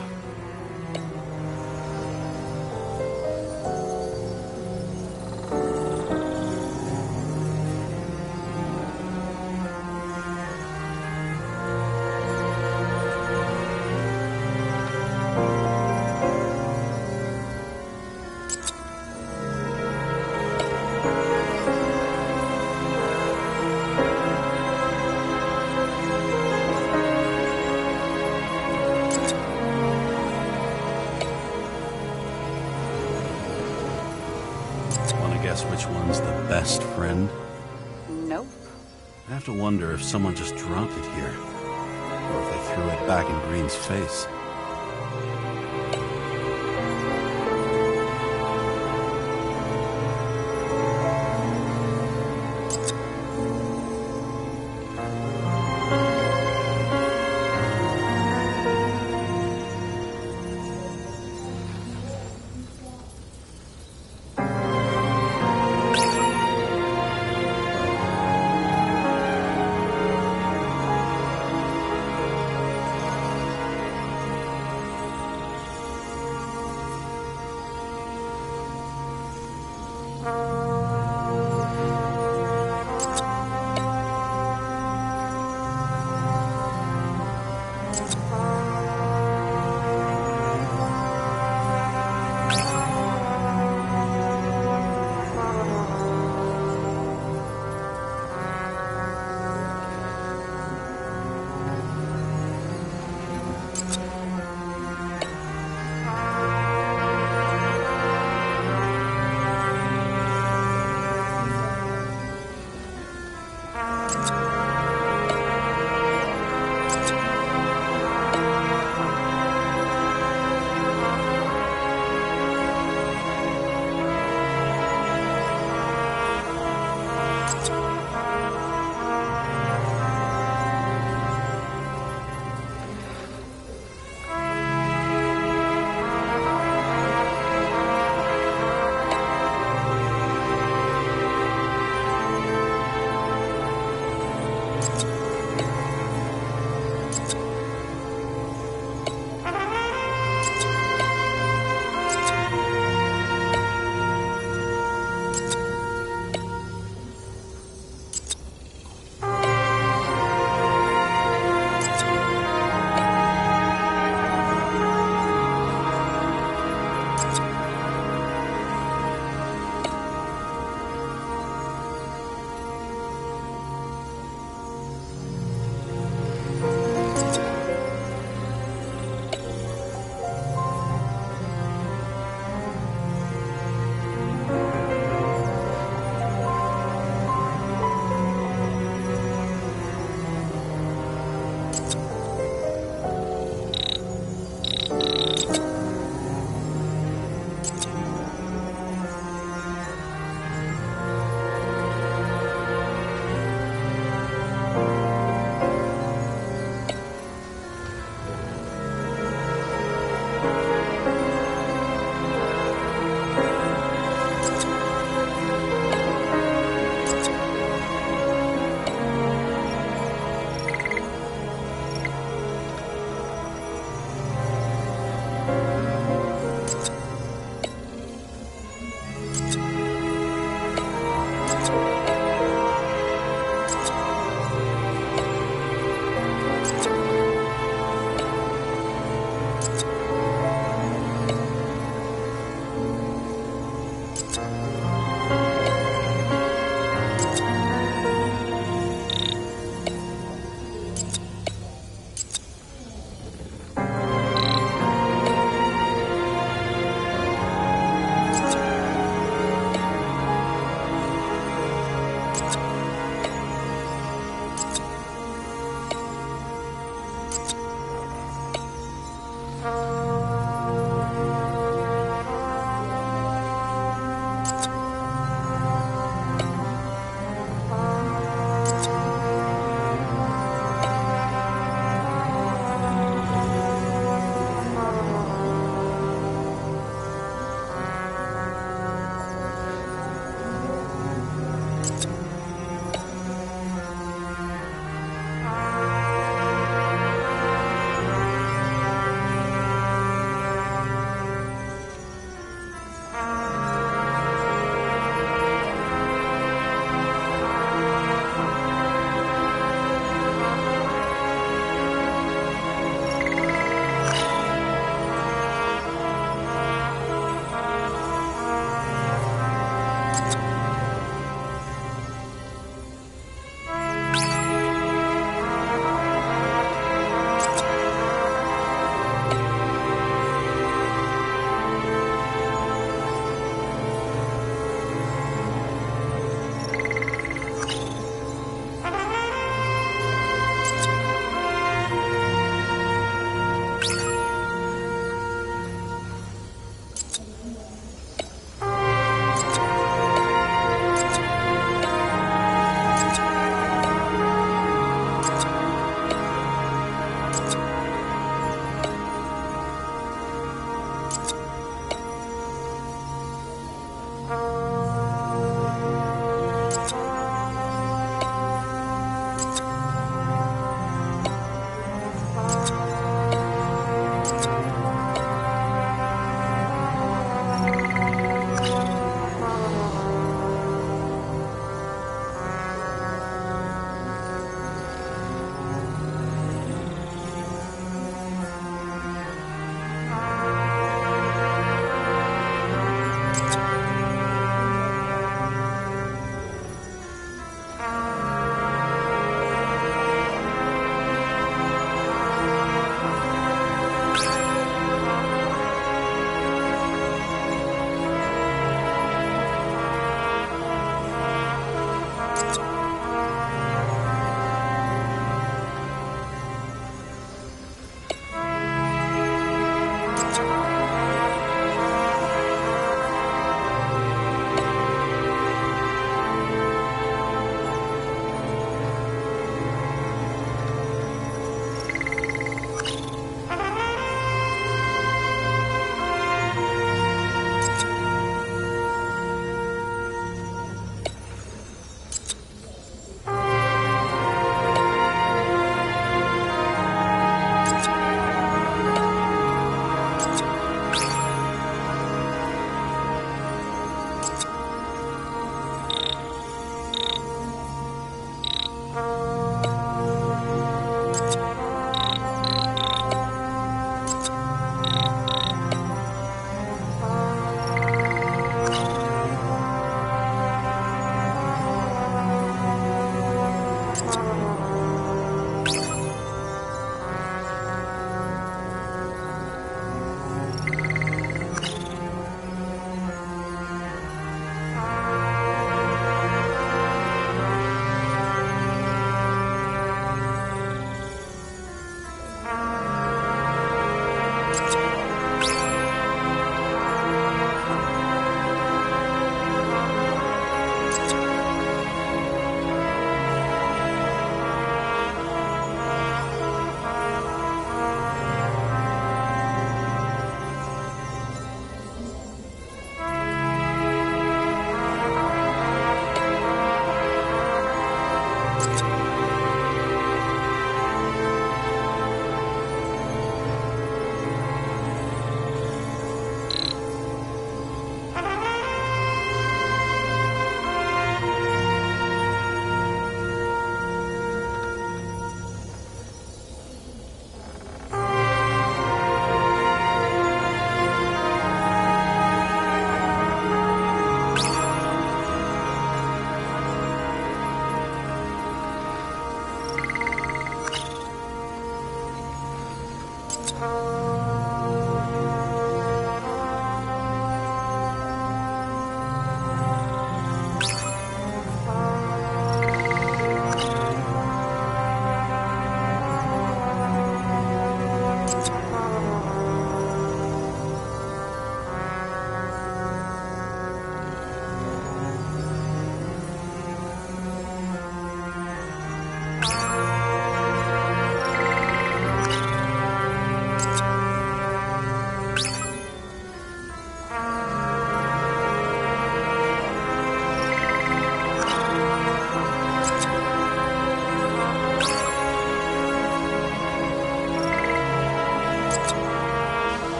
Guess which one's the best friend? Nope. I have to wonder if someone just dropped it here, or if they threw it back in Green's face.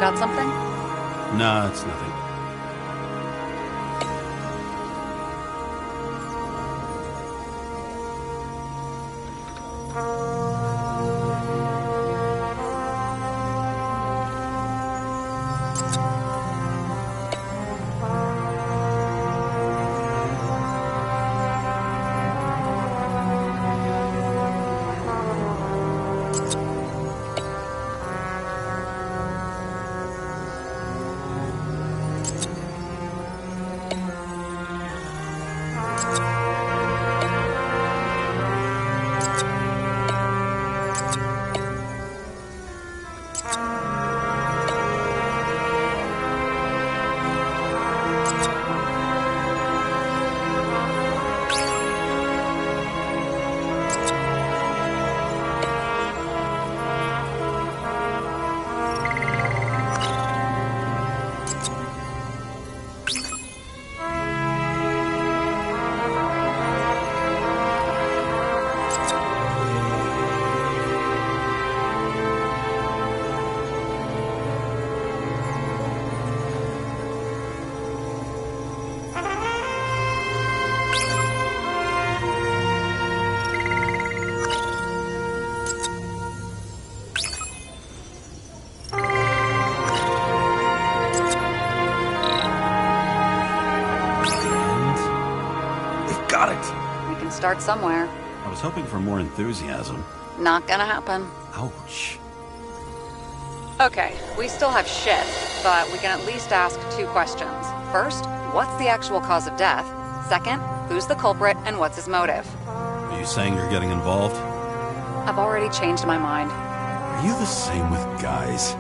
Got something? No, it's nothing. Got it! We can start somewhere. I was hoping for more enthusiasm. Not gonna happen. Ouch. Okay, we still have shit, but we can at least ask 2 questions. First, what's the actual cause of death? Second, who's the culprit and what's his motive? Are you saying you're getting involved? I've already changed my mind. Are you the same with guys?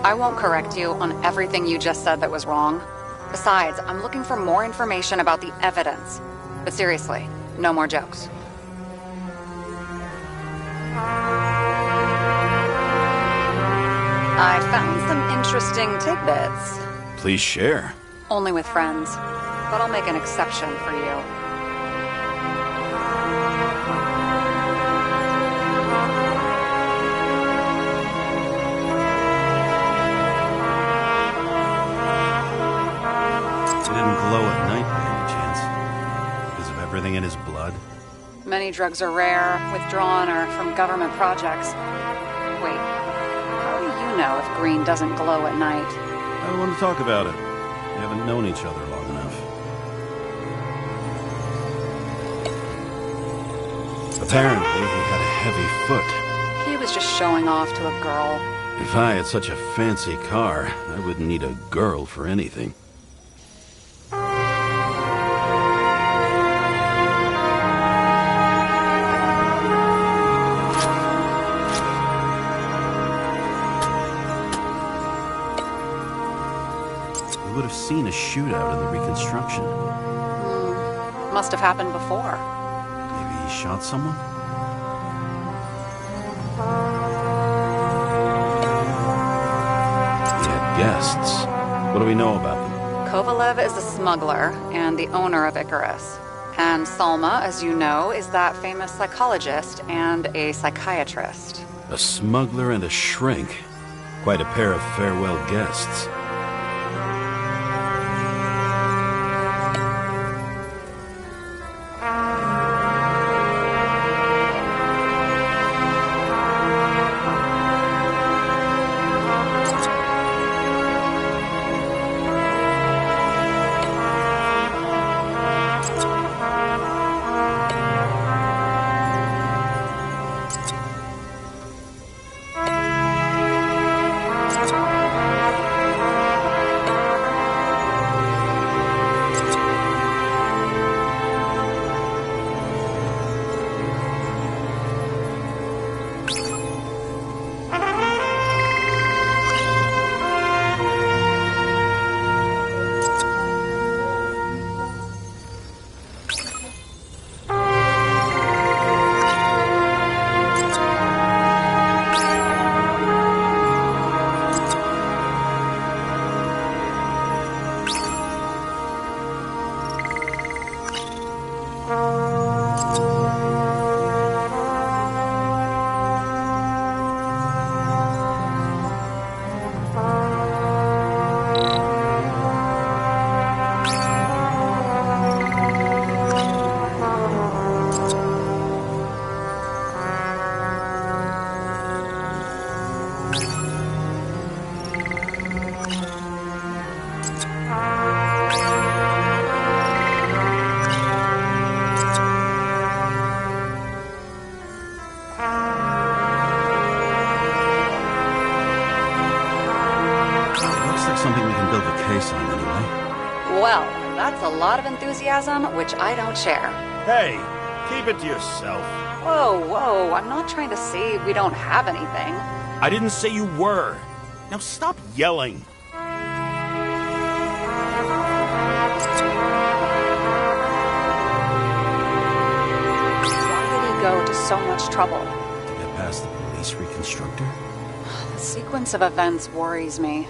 I won't correct you on everything you just said that was wrong. Besides, I'm looking for more information about the evidence. But seriously, no more jokes. I found some interesting tidbits. Please share. Only with friends. But I'll make an exception for you. He didn't glow at night by any chance? Because of everything in his blood? Many drugs are rare, withdrawn, or from government projects. Wait, how do you know if green doesn't glow at night? I don't want to talk about it. We haven't known each other long enough. Apparently, he had a heavy foot. He was just showing off to a girl. If I had such a fancy car, I wouldn't need a girl for anything. We would have seen a shootout in the reconstruction. Must have happened before. Maybe he shot someone? He had guests. What do we know about them? Kovalev is a smuggler and the owner of Icarus. And Salma, as you know, is that famous psychologist and a psychiatrist. A smuggler and a shrink. Quite a pair of farewell guests. Something we can build a case on anyway. Well, that's a lot of enthusiasm, which I don't share. Hey, keep it to yourself. Whoa, I'm not trying to say we don't have anything. I didn't say you were. Now stop yelling. Why did he go to so much trouble? To get past the police reconstructor? The sequence of events worries me.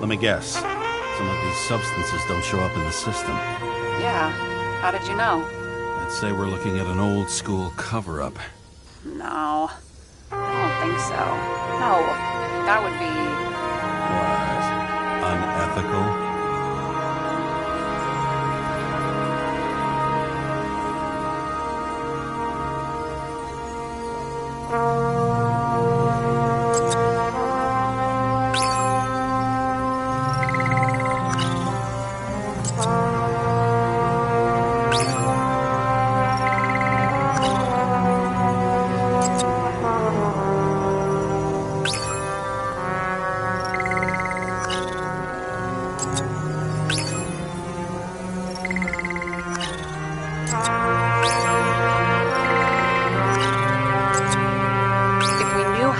Let me guess. Some of these substances don't show up in the system. Yeah. How did you know? I'd say we're looking at an old-school cover-up. No. I don't think so. No. That would be... What? Unethical?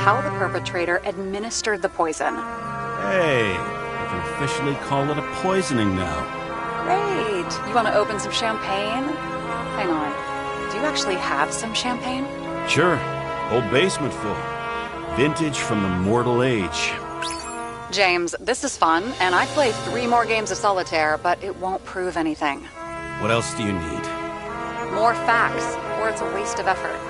How the perpetrator administered the poison. Hey, I can officially call it a poisoning now. Great. You want to open some champagne? Hang on. Do you actually have some champagne? Sure. Whole basement full. Vintage from the mortal age. James, this is fun, and I'd play 3 more games of solitaire, but it won't prove anything. What else do you need? More facts, or it's a waste of effort.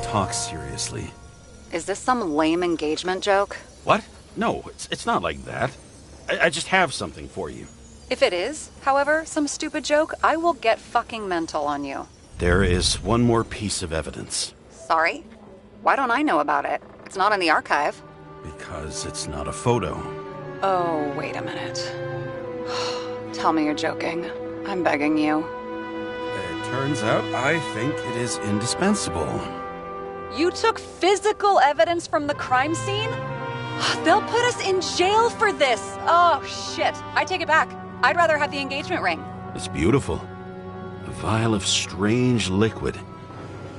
Talk seriously. Is this some lame engagement joke? What? No, it's not like that. I just have something for you. If it is, however, some stupid joke, I will get fucking mental on you. There is one more piece of evidence. Sorry? Why don't I know about it? It's not in the archive. Because it's not a photo. Oh, wait a minute. Tell me you're joking. I'm begging you. It turns out I think it is indispensable. You took physical evidence from the crime scene? They'll put us in jail for this! Oh, shit. I take it back. I'd rather have the engagement ring. It's beautiful. A vial of strange liquid.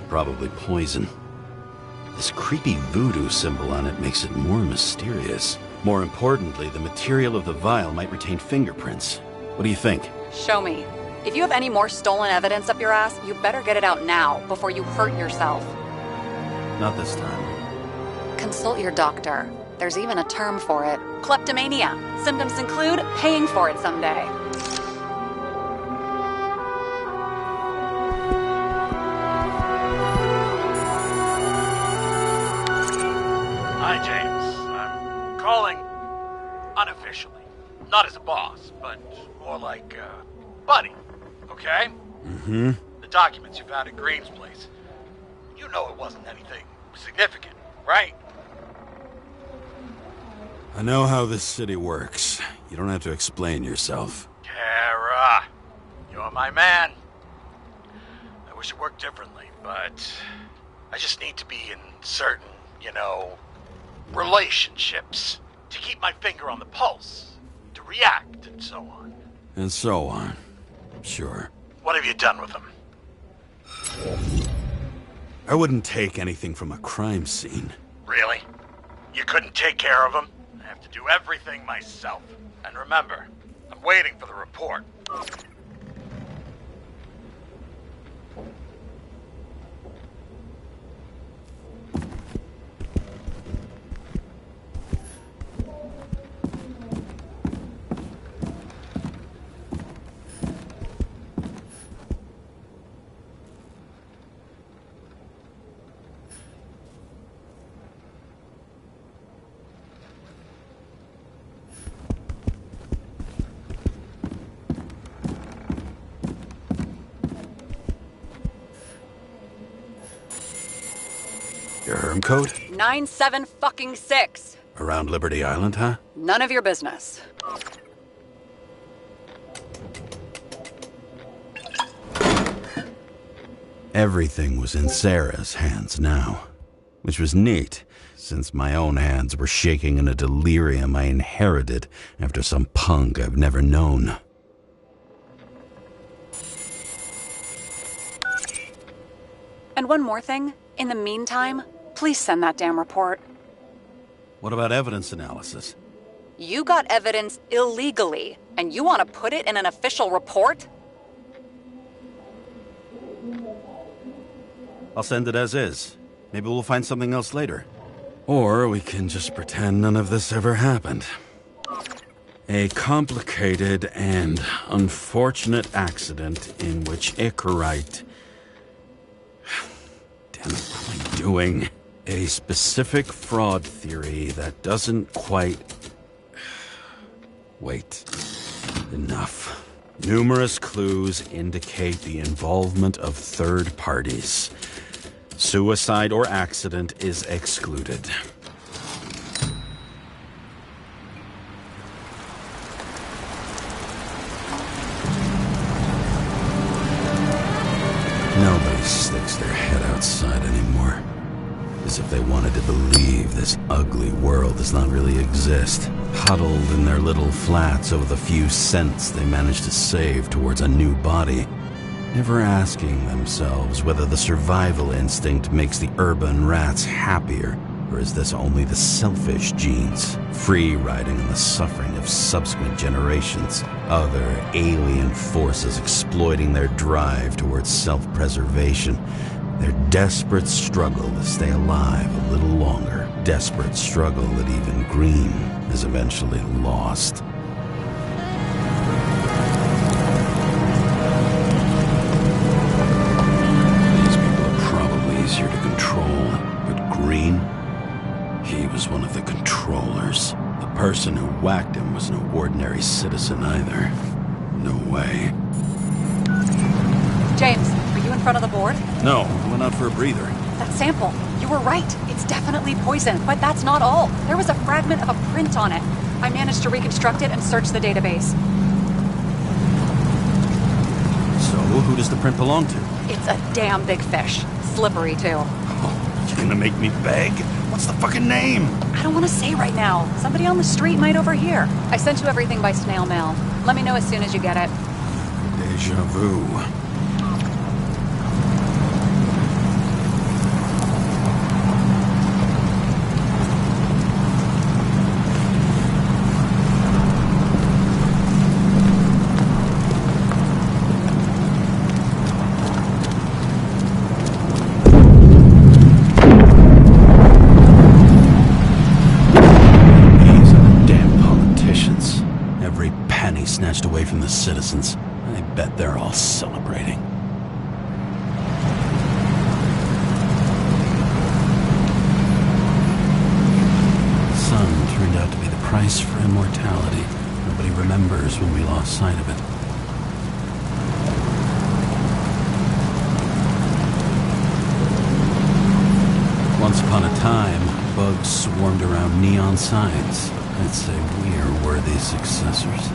Probably poison. This creepy voodoo symbol on it makes it more mysterious. More importantly, the material of the vial might retain fingerprints. What do you think? Show me. If you have any more stolen evidence up your ass, you better get it out now, before you hurt yourself. Not this time. Consult your doctor. There's even a term for it. Kleptomania. Symptoms include paying for it someday. Hi, James. I'm calling unofficially. Not as a boss, but more like buddy. Okay? Mm-hmm. The documents you found at Green's place. You know it wasn't anything significant, right? I know how this city works. You don't have to explain yourself. Kara, you're my man. I wish it worked differently, but I just need to be in certain, relationships to keep my finger on the pulse, to react, and so on. And so on. Sure. What have you done with them? I wouldn't take anything from a crime scene. Really? You couldn't take care of them? I have to do everything myself. And remember, I'm waiting for the report. Your Herm code? 97-fucking-6. Around Liberty Island, huh? None of your business. Everything was in Sarah's hands now, which was neat, since my own hands were shaking in a delirium I inherited after some punk I've never known. And one more thing. In the meantime, please send that damn report. What about evidence analysis? You got evidence illegally, and you want to put it in an official report? I'll send it as is. Maybe we'll find something else later. Or we can just pretend none of this ever happened. A complicated and unfortunate accident in which Icarite... Damn it, what am I doing? A specific fraud theory that doesn't quite... Wait. Enough. Numerous clues indicate the involvement of third parties. Suicide or accident is excluded. Nobody sticks their head outside anymore. As if they wanted to believe this ugly world does not really exist. Huddled in their little flats over the few cents they managed to save towards a new body. Never asking themselves whether the survival instinct makes the urban rats happier, or is this only the selfish genes, free-riding on the suffering of subsequent generations, other alien forces exploiting their drive towards self-preservation, their desperate struggle to stay alive a little longer, desperate struggle that even Green has eventually lost. These people are probably easier to control, but Green, he was one of the controllers. The person who whacked him was no ordinary citizen either. No way. James, are you in front of the board? No, I went out for a breather. That sample. You You were right. It's definitely poison, but that's not all. There was a fragment of a print on it. I managed to reconstruct it and search the database. So, who does the print belong to? It's a damn big fish. Slippery, too. Oh, you gonna make me beg? What's the fucking name? I don't want to say right now. Somebody on the street might overhear. I sent you everything by snail mail. Let me know as soon as you get it. Deja vu. Snatched away from the citizens. I bet they're all celebrating. Sun turned out to be the price for immortality. Nobody remembers when we lost sight of it. Once upon a time, bugs swarmed around neon signs. I'd say we are worthy successors.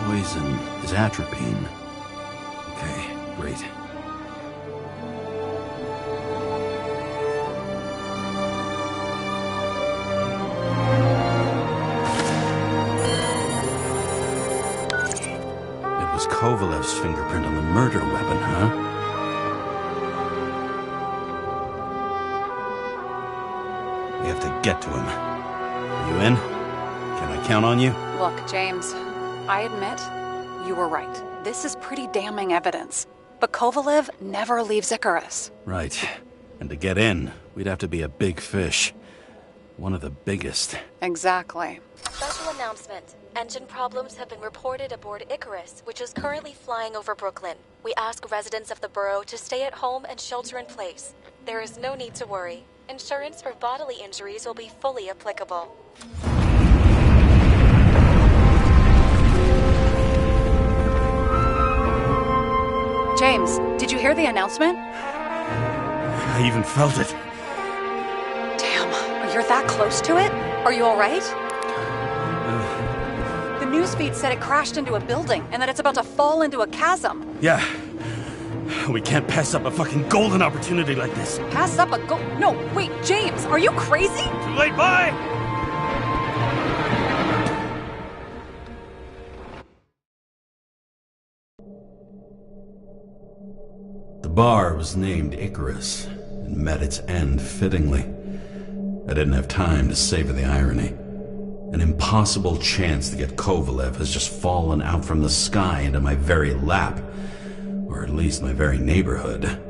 Poison is atropine. Okay, great. It was Kovalev's fingerprint on the murder weapon, huh? We have to get to him. Are you in? Can I count on you? Look, James, I admit, you were right. This is pretty damning evidence. But Kovalev never leaves Icarus. Right. And to get in, we'd have to be a big fish. One of the biggest. Exactly. Special announcement. Engine problems have been reported aboard Icarus, which is currently flying over Brooklyn. We ask residents of the borough to stay at home and shelter in place. There is no need to worry. Insurance for bodily injuries will be fully applicable. James, did you hear the announcement? I even felt it. Damn, you're that close to it? Are you alright? The newsfeed said it crashed into a building and that it's about to fall into a chasm. Yeah. We can't pass up a fucking golden opportunity like this. Pass up a No, wait, James, are you crazy? Too late, bye! The bar was named Icarus and met its end fittingly. I didn't have time to savor the irony. An impossible chance to get Kovalev has just fallen out from the sky into my very lap, or at least my very neighborhood.